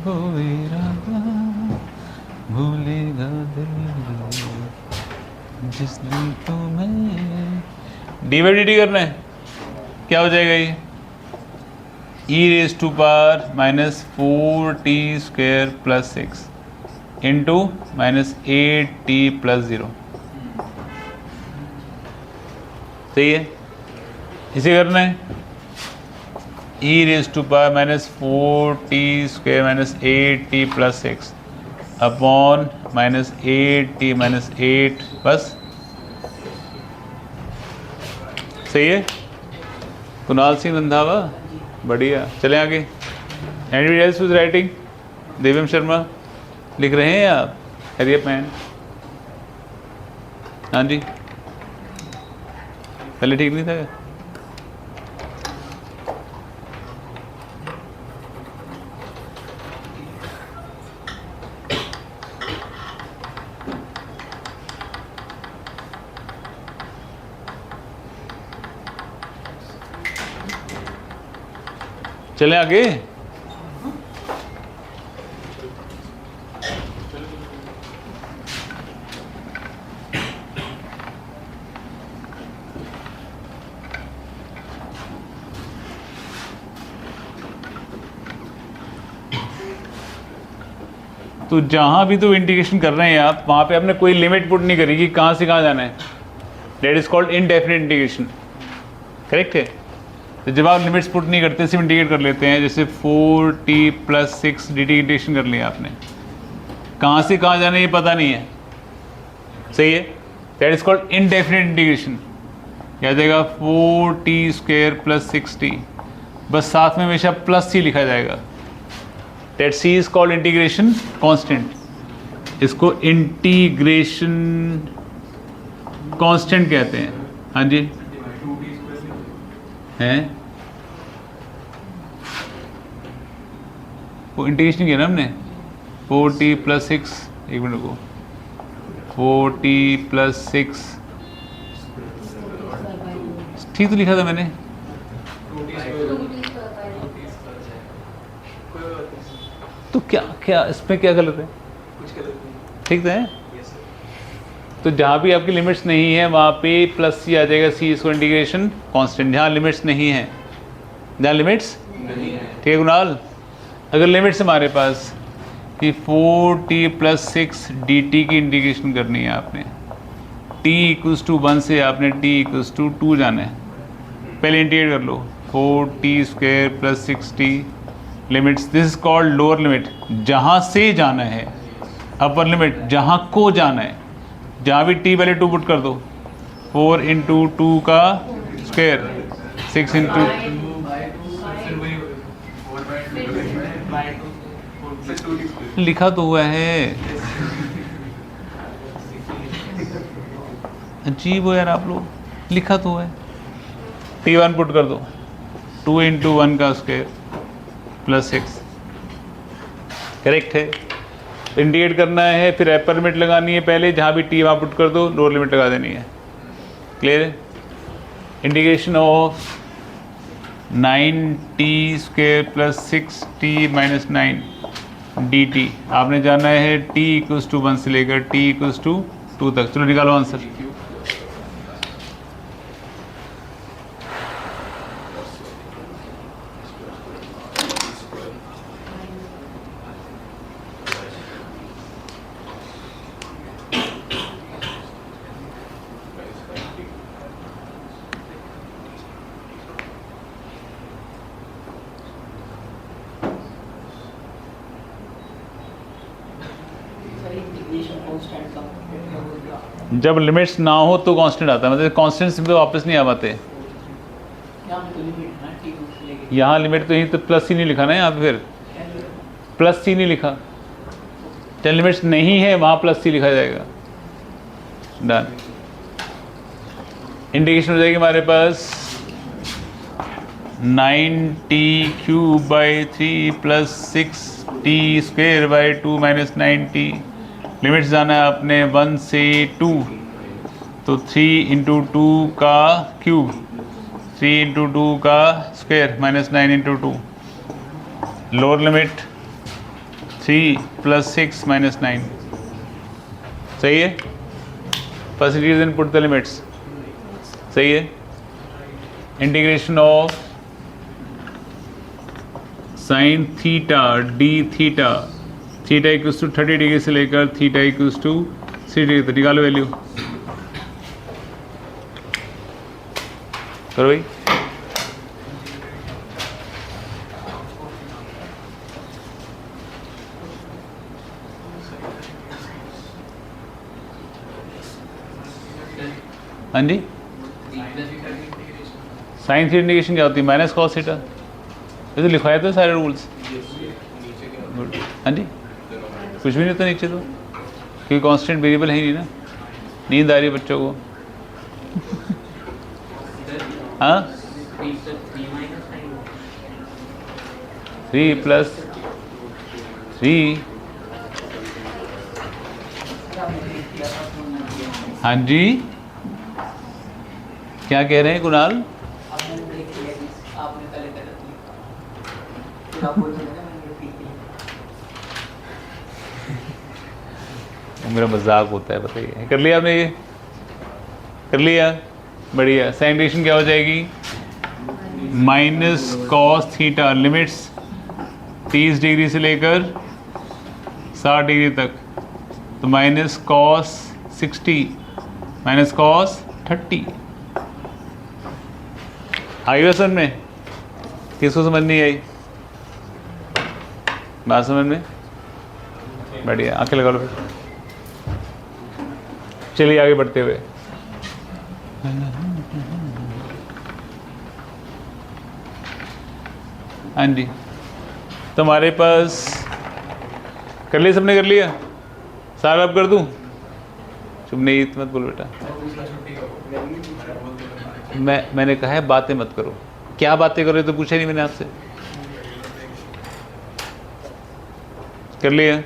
वो इरादा भूलेगा दिल जिस दिन तो मैं डी करना है। क्या हो जाएगा ये? E raise to power minus 4t² plus 6 into minus 8t plus 0, सही है? इसे करना है e raise to power minus 4t² minus 8t plus 6 upon -8t-8 बस। सही है। कुणाल सिंह रंधावा, बढ़िया। चले आगे। Anybody else with writing? Devam Sharma लिख रहे हैं आप? हरी मैन, हाँ जी, पहले ठीक नहीं था। चले आगे। तो जहां भी तो इंटीग्रेशन कर रहे हैं आप, वहां पे आपने कोई लिमिट पुट नहीं करी कि कहां से कहां जाना है। That is called indefinite integration, correct है। तो जब आप लिमिट्स पुट नहीं करते, सिर्फ इंटीग्रेट कर लेते हैं, जैसे 4t+6 dt इंटीग्रेशन कर लिया आपने, कहाँ से कहाँ जाना है ये पता नहीं है, सही है। That is called indefinite integration. क्या जाएगा 4t² + 6t, बस साथ में हमेशा प्लस ही लिखा जाएगा। That c is called integration constant. इसको इंटीग्रेशन कांस्टेंट कहते हैं। हाँ जी, हैं वो इंटीग्रेशन किया ना हमने, 4t+6, एक मिनट को, 4t+6 ठीक तो लिखा था मैंने। तो क्या क्या इसमें क्या गलत है? ठीक है। तो जहाँ भी आपकी लिमिट्स नहीं है वहाँ पे प्लस सी आ जाएगा, सी इसको इंटीग्रेशन कांस्टेंट। जहाँ लिमिट्स नहीं है, जहाँ लिमिट्स नहीं है, ठीक है कुणाल। अगर लिमिट्स हमारे पास कि 4t+6 dt की इंटीग्रेशन करनी है आपने, t = 1 से आपने t = 2 जाना है, पहले इंटीग्रेट कर लो। 4t² + 6t limits, this is called lower limit, जहाँ से जाना है। अपर लिमिट, जहाँ को जाना है। जहाँ भी t पहले 2 पुट कर दो, 4 × 2 का स्क्वायर, 6 × लिखा तो हुआ है। अजीब हो यार आप लोग, लिखा तो हुआ है। t1 पुट कर दो, 2 × 1 का स्क्वायर + 6, करेक्ट है। इंटीग्रेट करना है, फिर अपर लिमिट लगानी है पहले, जहाँ भी t वहाँ पुट कर दो, लोअर लिमिट लगा देनी है। क्लियर है। Integration of 9t² + 6t - 9 dt आपने जाना है t = 1 से लेकर t = 2 तक। चलो निकालो आंसर। जब लिमिट्स ना हो तो कांस्टेंट आता है, मतलब कांस्टेंट से वापस नहीं आ पाते। यहाँ लिमिट तो यही तो प्लस ही नहीं लिखा ना, यहाँ पे फिर प्लस ही नहीं लिखा। जब लिमिट्स नहीं है वहाँ प्लस ही लिखा जाएगा। डन। इंटीग्रेशन हो जाएगी हमारे पास 9t³ / 3 + 6t² / 2 - 9t। लिमिट्स जाना है आपने 1 से 2, तो 3 × 2 का क्यूब, 3 × 2 का स्क्वायर - 9 × 2। लोअर लिमिट 3 + 6 - 9, सही है। First integration put the limits, सही है। Integration of sin θ dθ, theta = 30 degree से लेकर थीटा = 60 डिग्री तक। निकालो वैल्यू, करो भाई। हाँ जी, साइन थीटा इंटीग्रेशन क्या होती है? Minus cos theta. ये तो लिखवाए थे सारे रूल्स। गुड। हाँ जी, कुछ भी नहीं होता नीचे तो, क्योंकि कांस्टेंट वेरिएबल है ही नहीं ना। नींद आ रही है बच्चों को? हाँ, 3 + 3। हाँ जी, क्या कह रहे हैं कुणाल? आपने देख लिया कि आपने पहले गलत लिखा, फिर आप बोल रहे हैं ना मैंने ठीक लिखा। मेरा मजाक होता है, बताइए। कर लिया आपने? ये कर लिया, बढ़िया। साइन इंटीग्रेशन क्या हो जाएगी? Minus cos theta, limits 30 degree से लेकर 60 डिग्री तक, तो माइनस कॉस 60 माइनस कॉस 30। आई हुआ समझ में? किसको समझ नहीं आई बात? समझ में? बढ़िया, आंखें लगा लो फिर। चलिए आगे बढ़ते हुए। हाँ जी, तुम्हारे पास कर लिया? सबने कर लिया? सारा अब कर दूं? चुप नहीं, मत बोल बेटा। मैंने कहा है बातें मत करो। क्या बातें करो तो पूछा नहीं मैंने आपसे। कर लिया?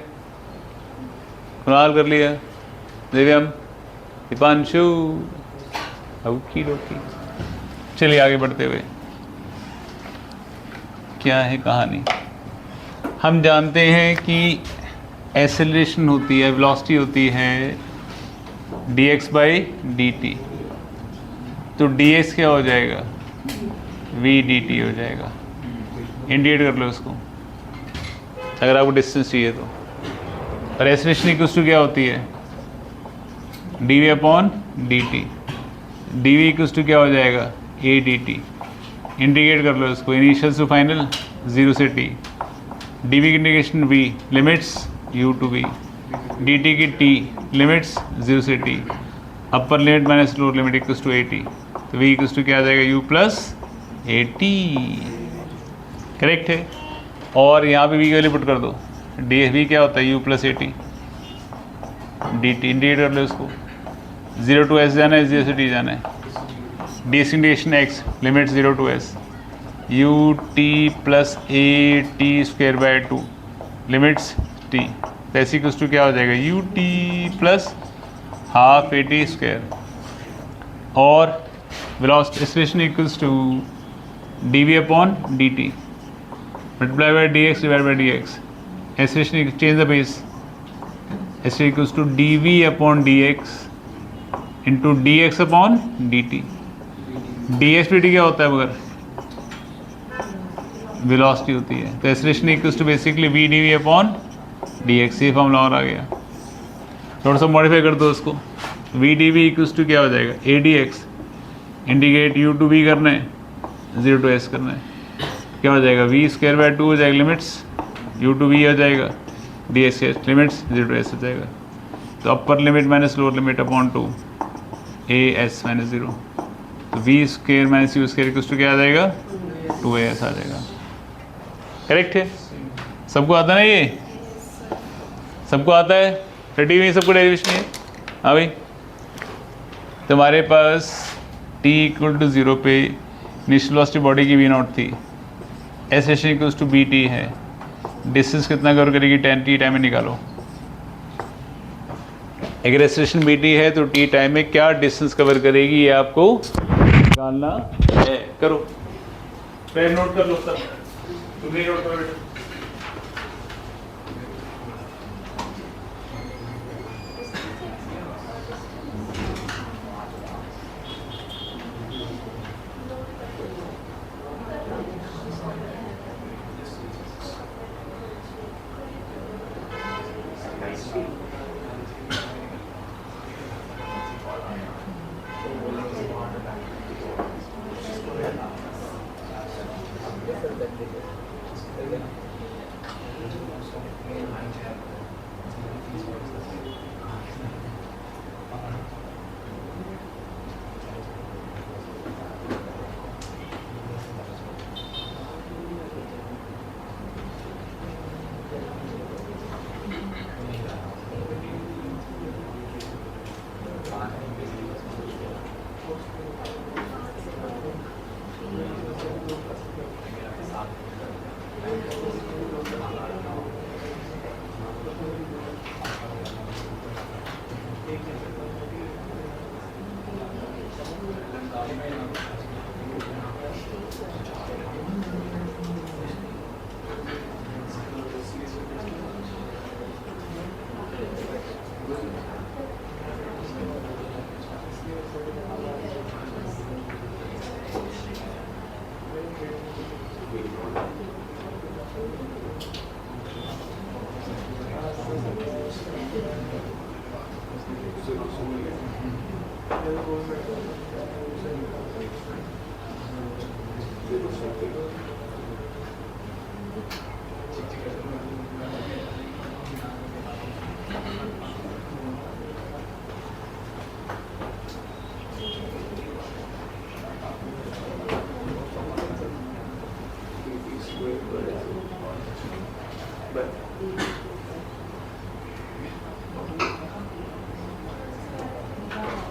कुणाल कर लिया? दिव्यम, दीपांशु, ओकी डोकी। चलिए आगे बढ़ते हुए। क्या है कहानी? हम जानते हैं कि एक्सेलरेशन होती है, वेलोसिटी होती है dx/dt। तो dx क्या हो जाएगा? v dt हो जाएगा। इंडिकेट कर लो इसको अगर आपको डिस्टेंस चाहिए तो। और एक्सेलरेशन इक्वल्स टू क्या होती है? dv/dt। dv इक्वल्स टू क्या हो जाएगा? a dt। इंडिकेट कर लो इसको, इनिशियल टू फाइनल 0 से t। dv की indication v, limits u to v। dt की t, लिमिट्स 0 से t। Upper limit minus lower limit equals to 80। तो v इक्वल्स टू क्या आ जाएगा? u + 80। करेक्ट है। और यहाँ पे v की वैल्यू पुट कर दो। v क्या होता है? u + 80। dt इंडिकेट कर लो इसको, 0 to s जाना है, 0 से t जाना है। ds indication x, limit 0 to s। ut + at²/2, limits t। तो ऐसी कुछ टू क्या हो जाएगा? ut + ½ at²। और velocity acceleration equals to dv/dt multiply by dx/dx। Acceleration change the base, acceleration equals to dv/dx into dx/dt। dx/dt क्या होता है मगर? वेलोसिटी होती है। तो acceleration equals to basically v dv/dx। ये फॉर्मूला और आ गया। थोड़ा सा मॉडिफाई कर दो उसको। v dv इक्वल्स टू क्या हो जाएगा? a dx। Indicate u to v करना है, 0 to s करना है। क्या हो जाएगा? v²/2 हो जाएगा, लिमिट्स u to v हो जाएगा, dx लिमिट्स 0 to s हो जाएगा। तो अपर limit minus lower limit upon 2 as - 0। तो v² - u² इक्वल्स टू क्या आ जाएगा? 2as आ जाएगा। करेक्ट है? सबको आता है ना? ये सबको आता है? रेडी हुई सबको? डेरिवेशन है? हाँ भाई। तुम्हारे पास t = 0 पे इनिशियल वेलोसिटी बॉडी की v0 थी। एक्सेलरेशन इक्वल्स टू bt है। डिस्टेंस कितना कवर करेगी? 10t टाइम में निकालो। अगर एक्सेलरेशन bt है तो t टाइम में क्या डिस्टेंस कवर करेगी ये आपको निकालना है। करो, पेन नोट कर लो सब। तुम भी नोट करो बेटा।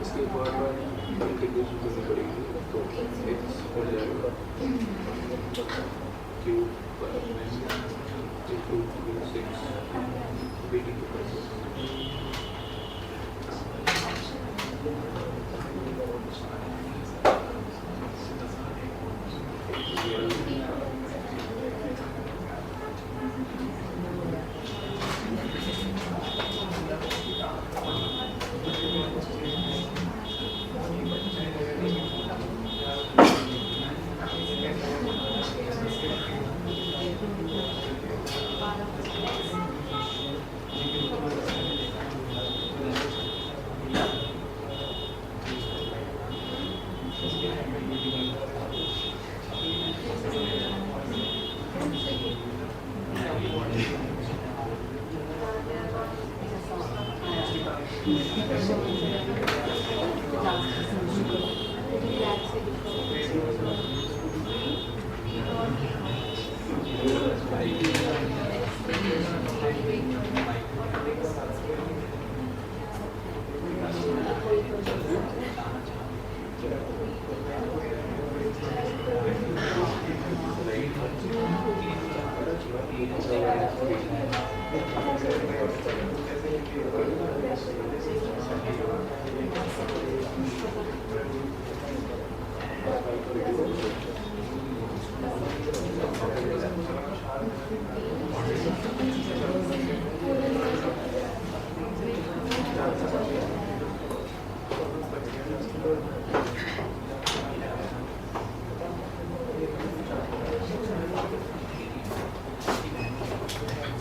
इसके बाद इंटीग्रेशन करनी पड़ेगी तो x हो जाएगा q into 6 bt के पास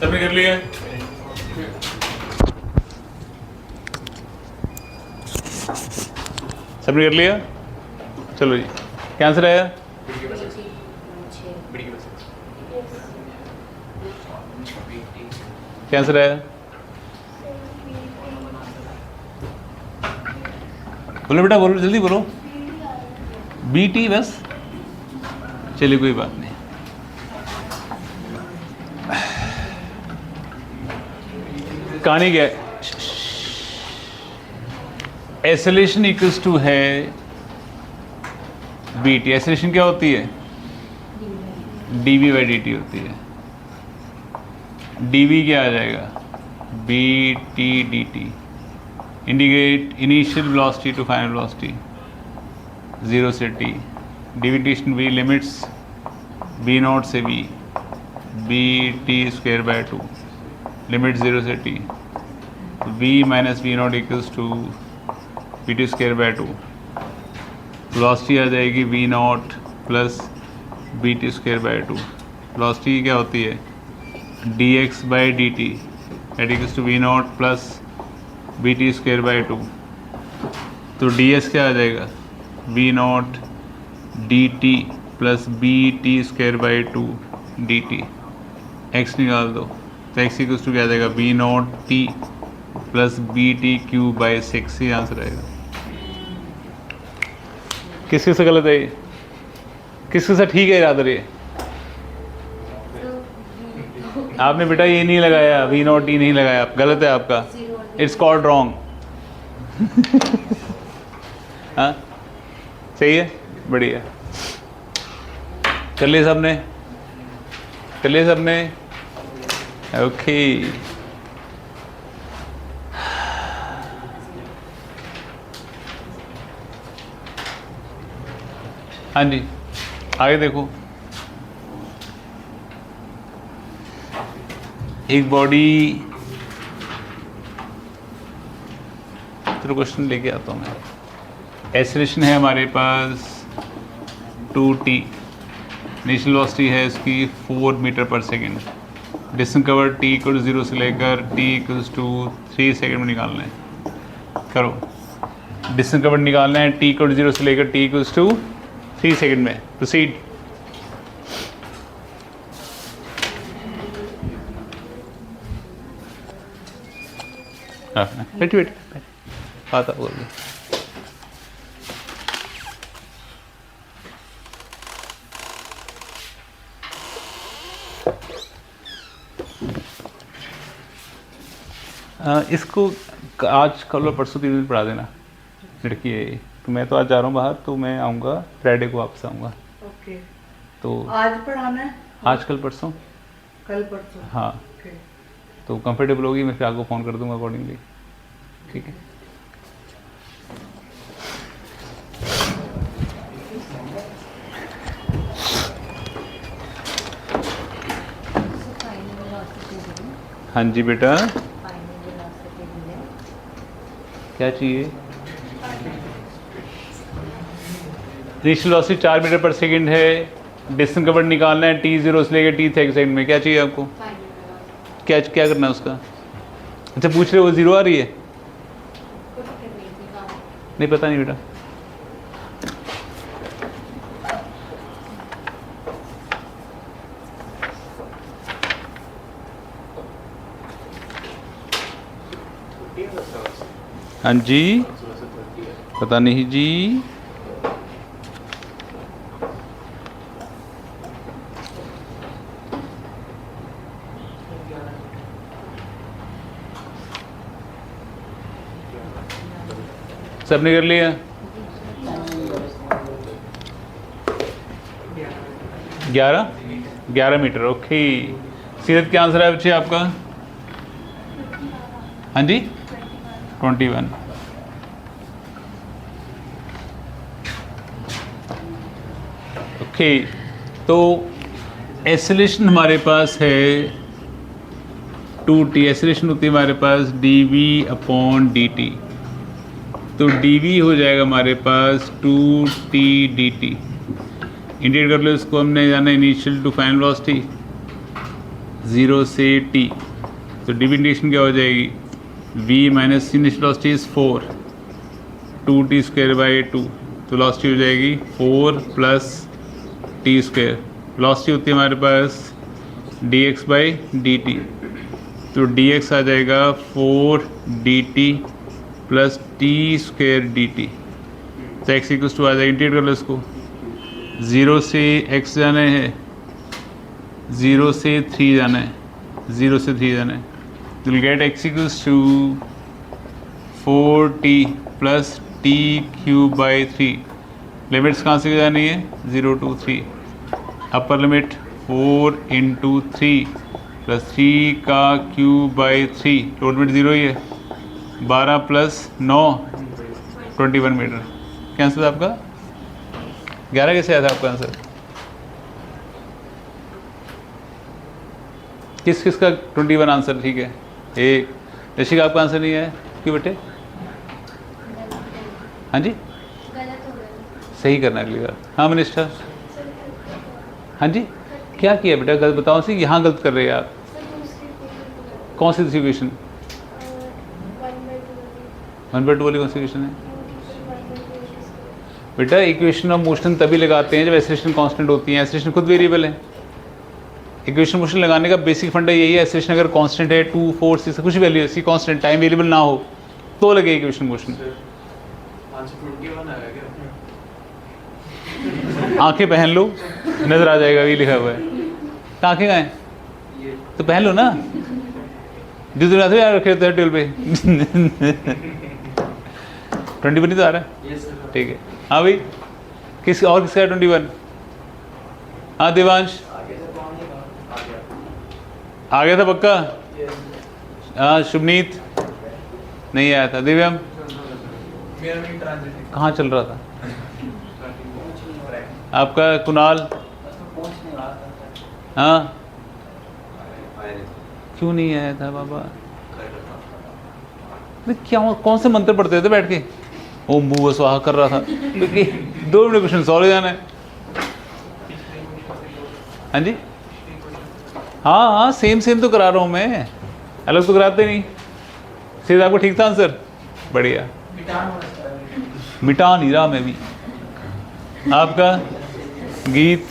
सबने कर लिया? सबने कर लिया? चलो जी, क्या आंसर आया? क्या आंसर आया? बोलो बेटा, बोलो जल्दी बोलो। BT बस, चलिए कोई बात नहीं। कहानी क्या है? एसोलेशन इक्वल्स टू है BT। एसोलेशन क्या होती है? dV/dt होती है। dV क्या आ जाएगा? BT dt। Indicate initial velocity to final velocity 0 से t। डिविटेशन V लिमिट्स V0 से V BT²/2 लिमिट 0 से t। V minus V0 equals to BT²/2। Velocity आ जाएगी V0 प्लस BT²/2। वेलोसिटी क्या होती है? dx/dt that equals to V0 plus BT²/2। तो ds क्या आ जाएगा? V0 dt plus BT²/2 dt। x निकाल दो तो x इक्वल्स टू क्या आ जाएगा? V0 t plus BT³/6। ही आंसर आएगा। किसके से गलत है ये? किसके साथ ठीक है इरादर? ये आपने बेटा ये नहीं लगाया, V0 t नहीं लगाया, गलत है आपका। It's called wrong. हाँ सही है, बढ़िया। कर लिए सबने? कर लिए सबने? ओके। हाँ जी, आगे देखो, एक बॉडी, चलो क्वेश्चन लेके आता हूँ मैं। एक्सेलरेशन है हमारे पास 2t, इनिशियल वेलोसिटी है इसकी 4 मीटर पर second, distance cover t equal 0 से लेकर t इक्वल टू 3 सेकेंड में निकालना है। करो, डिस्टेंस कवर निकालना है t इक्वल 0 से लेकर t इक्वल टू 3 सेकेंड में। प्रोसीड। बैठ बैठ आता बोल दे। इसको आज कल और परसों 3 दिन पढ़ा देना, लड़की है ये। तो मैं तो आज जा रहा हूँ बाहर, तो मैं आऊँगा फ्राइडे को वापस आऊँगा। ओके, तो आज पढ़ाना है? आज कल परसों, कल परसों? हाँ। ओके। तो कंफर्टेबल होगी, मैं फिर आपको फ़ोन कर दूँगा अकॉर्डिंगली, ठीक है। फाइनल वेलोसिटी गिवन, हाँ जी बेटा, फाइनल वेलोसिटी गिवन, क्या चाहिए? इनिशियल वेलोसिटी 4 मीटर पर सेकंड है, डिस्टेंस कवर्ड निकालना है t 0 से लेकर t सेकंड में। क्या चाहिए आपको? फाइनल वेलोसिटी क्या करना है उसका? अच्छा पूछ रहे हो, 0 आ रही है? पुट कर रही थी हाँ। नहीं पता नहीं बेटा। हाँ जी, पता नहीं जी। सबने कर लिया? 11 मीटर। ओके, सीरत क्या आंसर है बच्चे आपका? हाँ जी, 21। ओके, तो एक्सेलरेशन हमारे पास है 2t, एक्सेलरेशन होती है हमारे पास dv/dt। तो dv हो जाएगा हमारे पास 2t dt। इंडिकेट कर लो इसको, हमने जाना इनिशियल टू फाइनल वेलोसिटी 0 से t। तो dv इंडिकेशन क्या हो जाएगी? v minus initial velocity is 4, 2t square by 2। तो वेलोसिटी हो जाएगी 4 प्लस t स्क्वायर। वेलोसिटी होती है हमारे पास dx बाई dt। तो dx आ जाएगा 4 dt plus T square d T. तो एक्स इक्वल्स टू आ जाएगा, इंटीग्रेट कर लो इसको। 0 से x जाना है, 0 से 3 जाना है, 0 से 3 जाना है। तो will get x equals to 4t plus t cube by 3। Limits कहाँ से जानी है? 0 to 3। Upper limit 4 into 3 plus 3 का क्यूब बाई 3, लोअर लिमिट 0 ही है। 12 प्लस 9 21 मीटर। क्या आंसर था आपका? 11 कैसे आया था आपका आंसर? किस का 21 आंसर? ठीक है, एक ऋषि का आपका आंसर नहीं है, क्यों बेटे? हाँ जी, गलत हो गया सही करना अगली बार। हाँ मिनिस्टर, हाँ जी, क्या किया बेटा? गलत बताओ सी, यहाँ गलत कर रहे हैं आप। सर दूसरी इक्वेशन कौन सी दूसरी इक्वेशन? 1/2 वाली कौन सी इक्वेशन है बेटा? इक्वेशन ऑफ मोशन तभी लगाते हैं जब एक्सेलरेशन कांस्टेंट होती है। एक्सेलरेशन खुद वेरिएबल है। इक्वेशन मोशन लगाने का बेसिक फंडा यही है, एक्सेलरेशन अगर कांस्टेंट है 2 4 6 कुछ वैल्यू ऐसी कांस्टेंट टाइम वेरिएबल ना हो तो लगे इक्वेशन मोशन। आंखें पहन लो, नजर आ जाएगा, ये लिखा हुआ है। तो आंखें कहाँ हैं? तो पहन लो ना, जिस दिन रात याद रखे होते हैं टेबल पे। 21 ही तो आ रहा है, ठीक है। हाँ भाई, किस और किसका है 21? हाँ देवांश, आ गया था पक्का? हाँ शुभनीत नहीं आया था। दिव्यम कहाँ चल रहा था? आपका कुणाल? पहुंचने वाला था। हाँ आया नहीं क्यों नहीं आया था बाबा? कर रहा था अरे क्या कौन से मंत्र पढ़ते थे बैठ के? ओम भूव स्वाहा कर रहा था क्योंकि 2 मिनट क्वेश्चन सॉल्व हो जाना है। हाँ जी हाँ हाँ सेम तो करा रहा हूँ मैं, अलग तो कराते नहीं। सीधा आपको ठीक था आंसर? बढ़िया, मिटा नहीं रहा मैं भी। आपका गीत?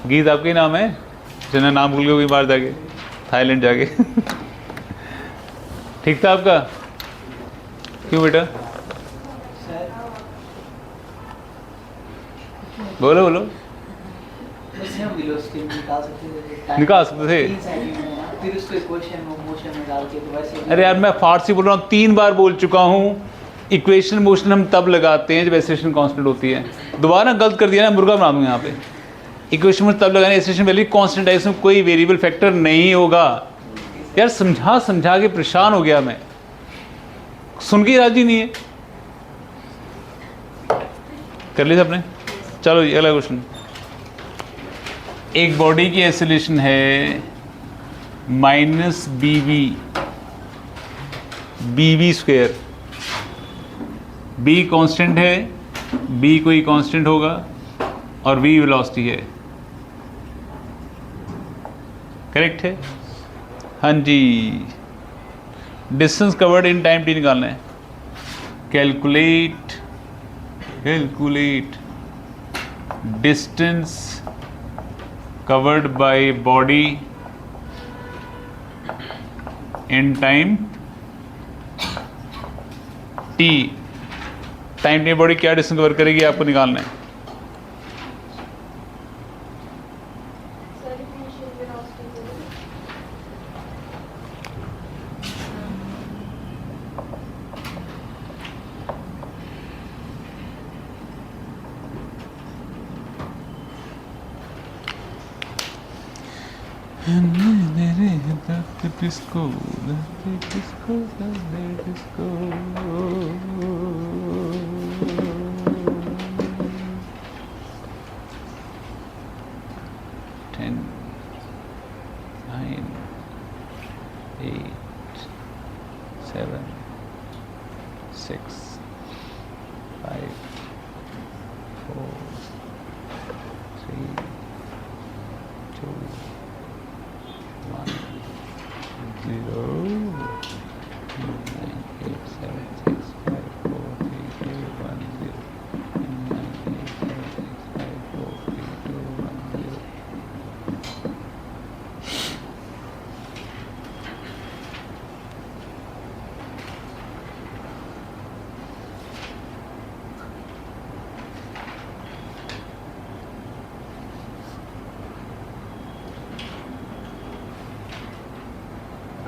गीत आपका ही नाम है? जिन्हें नाम भूल गए वही बाहर जाके थाईलैंड जाके ठीक था आपका? क्यों बेटा? बोलो बोलो। उससे हम वेलोसिटी निकाल सकते थे। निकाल सकते थे? 3 सेकंड में ना, फिर उसको इक्वेशन मोशन में डाल के तो वैसे। अरे यार मैं फारसी बोल रहा हूँ, 3 बार बोल चुका हूँ। इक्वेशन मोशन हम तब लगाते हैं जब एक्सेलरेशन कांस्टेंट होती है। दोबारा गलत कर दिया ना, मुर्गा बना दूँ यहाँ पे। इक्वेशन मोशन तब लगाने, एक्सेलरेशन वैल्यू कांस्टेंट है, इसमें कोई वेरिएबल फैक्टर नहीं होगा। यार समझा के परेशान हो गया मैं, सुन के राजी नहीं है। कर लिया सबने? चलो ये अगला क्वेश्चन। एक बॉडी की एक्सेलरेशन है -bv स्क्वायर। b कांस्टेंट है, b कोई कांस्टेंट होगा और v वेलोसिटी है। करेक्ट है? हाँ जी। Distance covered in time t निकालना है। Calculate distance covered by body in time t। Time T body क्या डिस्टेंस कवर करेगी आपको निकालना है। Sir initial velocity calculate distance covered by body minus bv raised to power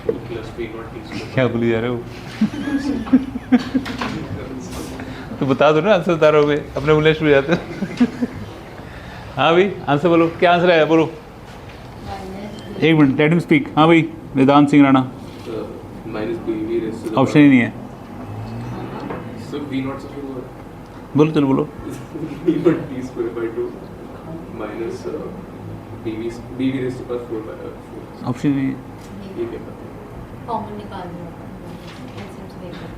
4 plus v naught t square। क्या बोली जा रहे हो? तो बता दो ना, आंसर बता रहे हो, अपने बोलने शुरू हो जाते हो। हाँ भाई आंसर बोलो, क्या आंसर है बोलो। एक मिनट, लेट हिम स्पीक। हाँ भाई Vedant Singh Rana. minus bv raised to the option ही नहीं है। so v naught से शुरू हो रहा बोलो चलो बोलो। है v naught t square by 2 minus bv raised to power 4 by 4। Option नहीं है, ये क्या पता है? कॉमन निकाल दो एलसीएम से देखकर,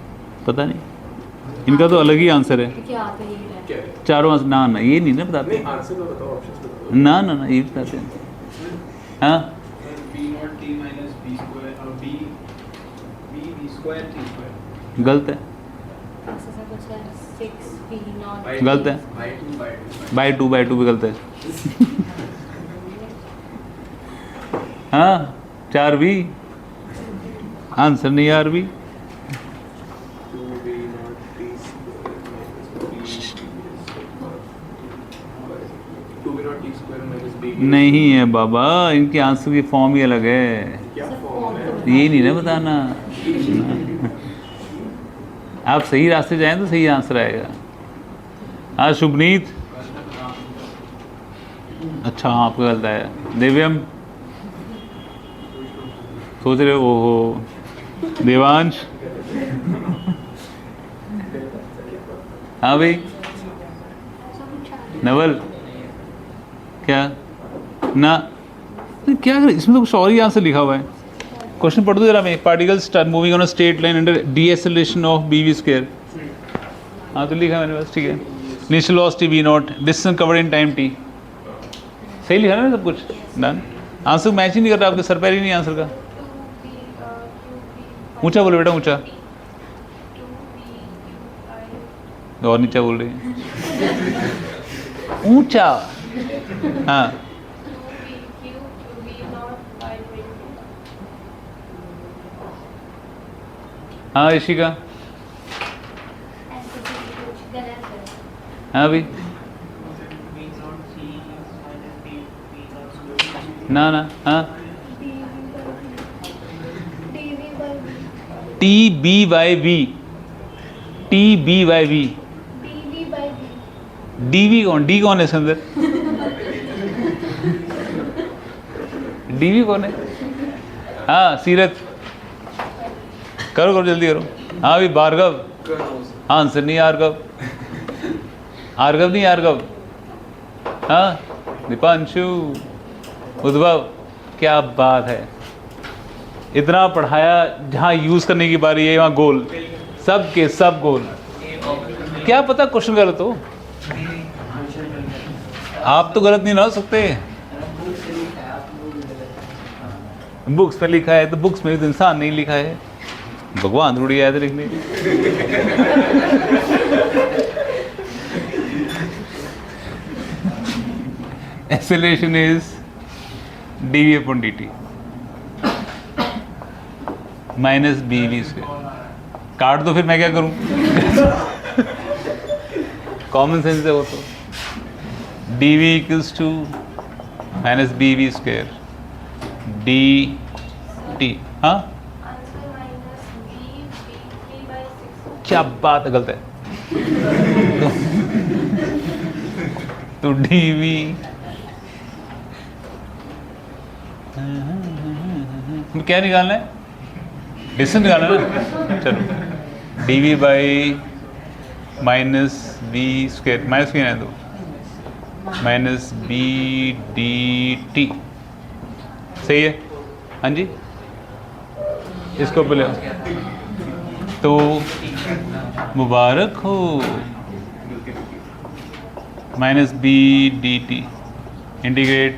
पता नहीं। इनका तो अलग ही आंसर है। क्योंकि आते ही है। क्या है? चारों आंसर ना ये नहीं ना बताते। नहीं आंसर तो बताओ, ऑप्शंस बताओ। ना ये बताते हैं। हाँ b naught t minus b square और b square t square गलत है, ऐसा कुछ है 6 p नॉट गलत है। by 2 बाय टू भी गलत है। हाँ 4b आंसर नहीं है। 4b 2v naught t square minus bv नहीं है बाबा, इनके आंसर की फॉर्म ही अलग है। क्या फॉर्म है? ये नहीं ना बताना। आप सही रास्ते जाएं तो सही आंसर आएगा। हाँ शुभनीत, अच्छा हाँ, आपको गलत आया। दिव्यम सोच रहे हो? ओहो देवांश, हाँ भाई नवल, क्या ना क्या इसमें तो कुछ और ही आंसर लिखा हुआ है। क्वेश्चन पढ़ दो जरा मैं। Particles moving on a straight line under deceleration of bv square. हाँ तो लिखा मैंने बस, ठीक है। Initial velocity v naught, distance covered in time t। सही लिखा ना सब कुछ, डन। आंसर मैच ही नहीं कर रहा, आपके सर पैर ही नहीं आंसर का। ऊंचा बोलो बेटा, ऊंचा। और नीचा बोल रही है, ऊंचा। हाँ हाँ ऋषिका, हाँ भाई ना ना, हाँ t b by v, t b by v, d v कौन, डी कौन है इसके अंदर? डी वी कौन है? हाँ सीरत, करो करो जल्दी करो। हाँ भाई भार्गव, हाँ आंसर नहीं आर्गव, आर्गव नहीं आर्गव, हाँ दीपांशु, उद्भव, क्या बात है। इतना पढ़ाया, जहाँ यूज़ करने की बारी है वहाँ गोल, सब के सब गोल। क्या पता क्वेश्चन गलत हो, आप तो गलत नहीं ना हो सकते। बुक्स में लिखा है तो बुक्स में भी तो इंसान नहीं लिखा है, भगवान थोड़ी आए थे लिखने। Acceleration is dv upon dt minus b v square. काट दो फिर मैं क्या करूं? कॉमन सेंस है वो तो। dv equals to minus b v square d t. हाँ क्या बात है, गलत है। तो dv क्या निकालना है? डिस्टेंस निकालना है ना। चलो d by minus b square, minus भी है तो माइनस बी डी टी, सही है? हाँ जी, इसको पहले तो मुबारक हो। Minus b d t integrate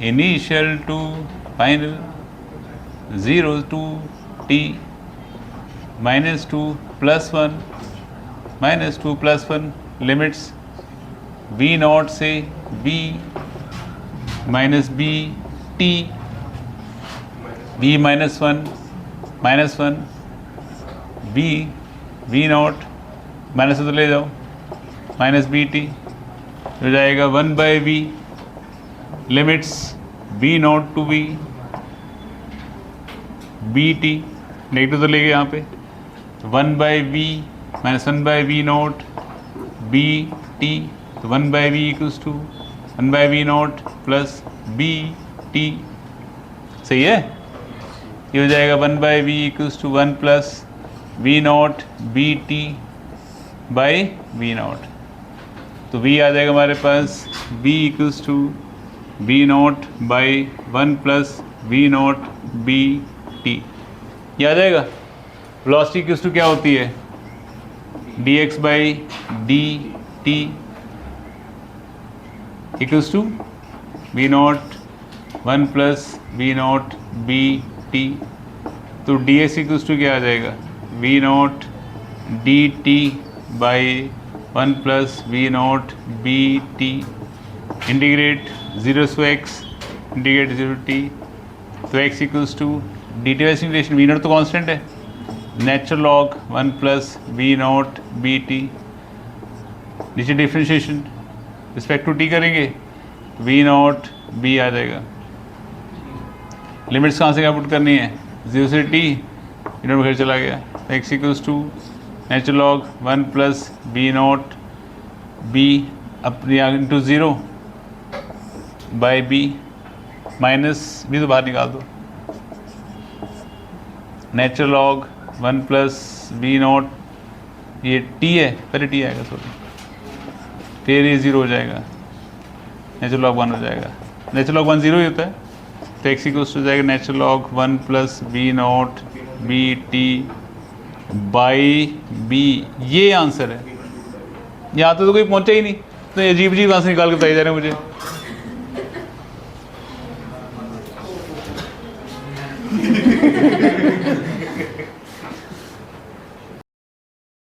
initial to final 0 to t minus 2 plus 1 minus 2 plus 1 limits v naught से b minus b t b minus 1 b v naught minus तो ले जाओ माइनस बी टी हो जाएगा 1 by v limits v naught to v B T, negative तो ले गए यहाँ पे। 1 by v minus 1 by v naught B T, तो 1 by v equals to 1 by v naught plus B T, सही है? ये हो जाएगा 1 by v equals to 1 plus v naught B T by v naught. तो वी आ जाएगा हमारे पास v equals to v not by 1 plus v naught B t, ये आ जाएगा। वेलोसिटी इक्वल्स टू क्या होती है? D x by d t equals to v naught 1 plus v naught B T. तो डी एक्स इक्वल्स टू क्या आ जाएगा? V naught d t by 1 plus v naught B t integrate 0 to x integrate 0 to t, तो x equals to d t wise integration, v naught तो constant है, natural log 1 plus v naught B t, नीचे differentiation respect to t करेंगे, v naught b आ जाएगा। Limits कहाँ से क्या पुट करनी है? 0 से t, इधर फिर चला गया, x equals to natural log 1 plus v naught b upon into 0 by b minus b तो बाहर निकाल दो, natural log 1 plus b naught, ये टी है, पहले टी आएगा सॉरी, फिर ये 0 हो जाएगा, नेचुरल लॉग 1 हो जाएगा, नेचुरल लॉग 1 0 ही होता है, तो एक्स इक्वल्स हो जाएगा natural log 1 plus b naught B T by b. ये आंसर है, यहाँ तो कोई पहुँचा ही नहीं, तो ये अजीब अजीब आंसर निकाल के बताए जा रहे हैं मुझे।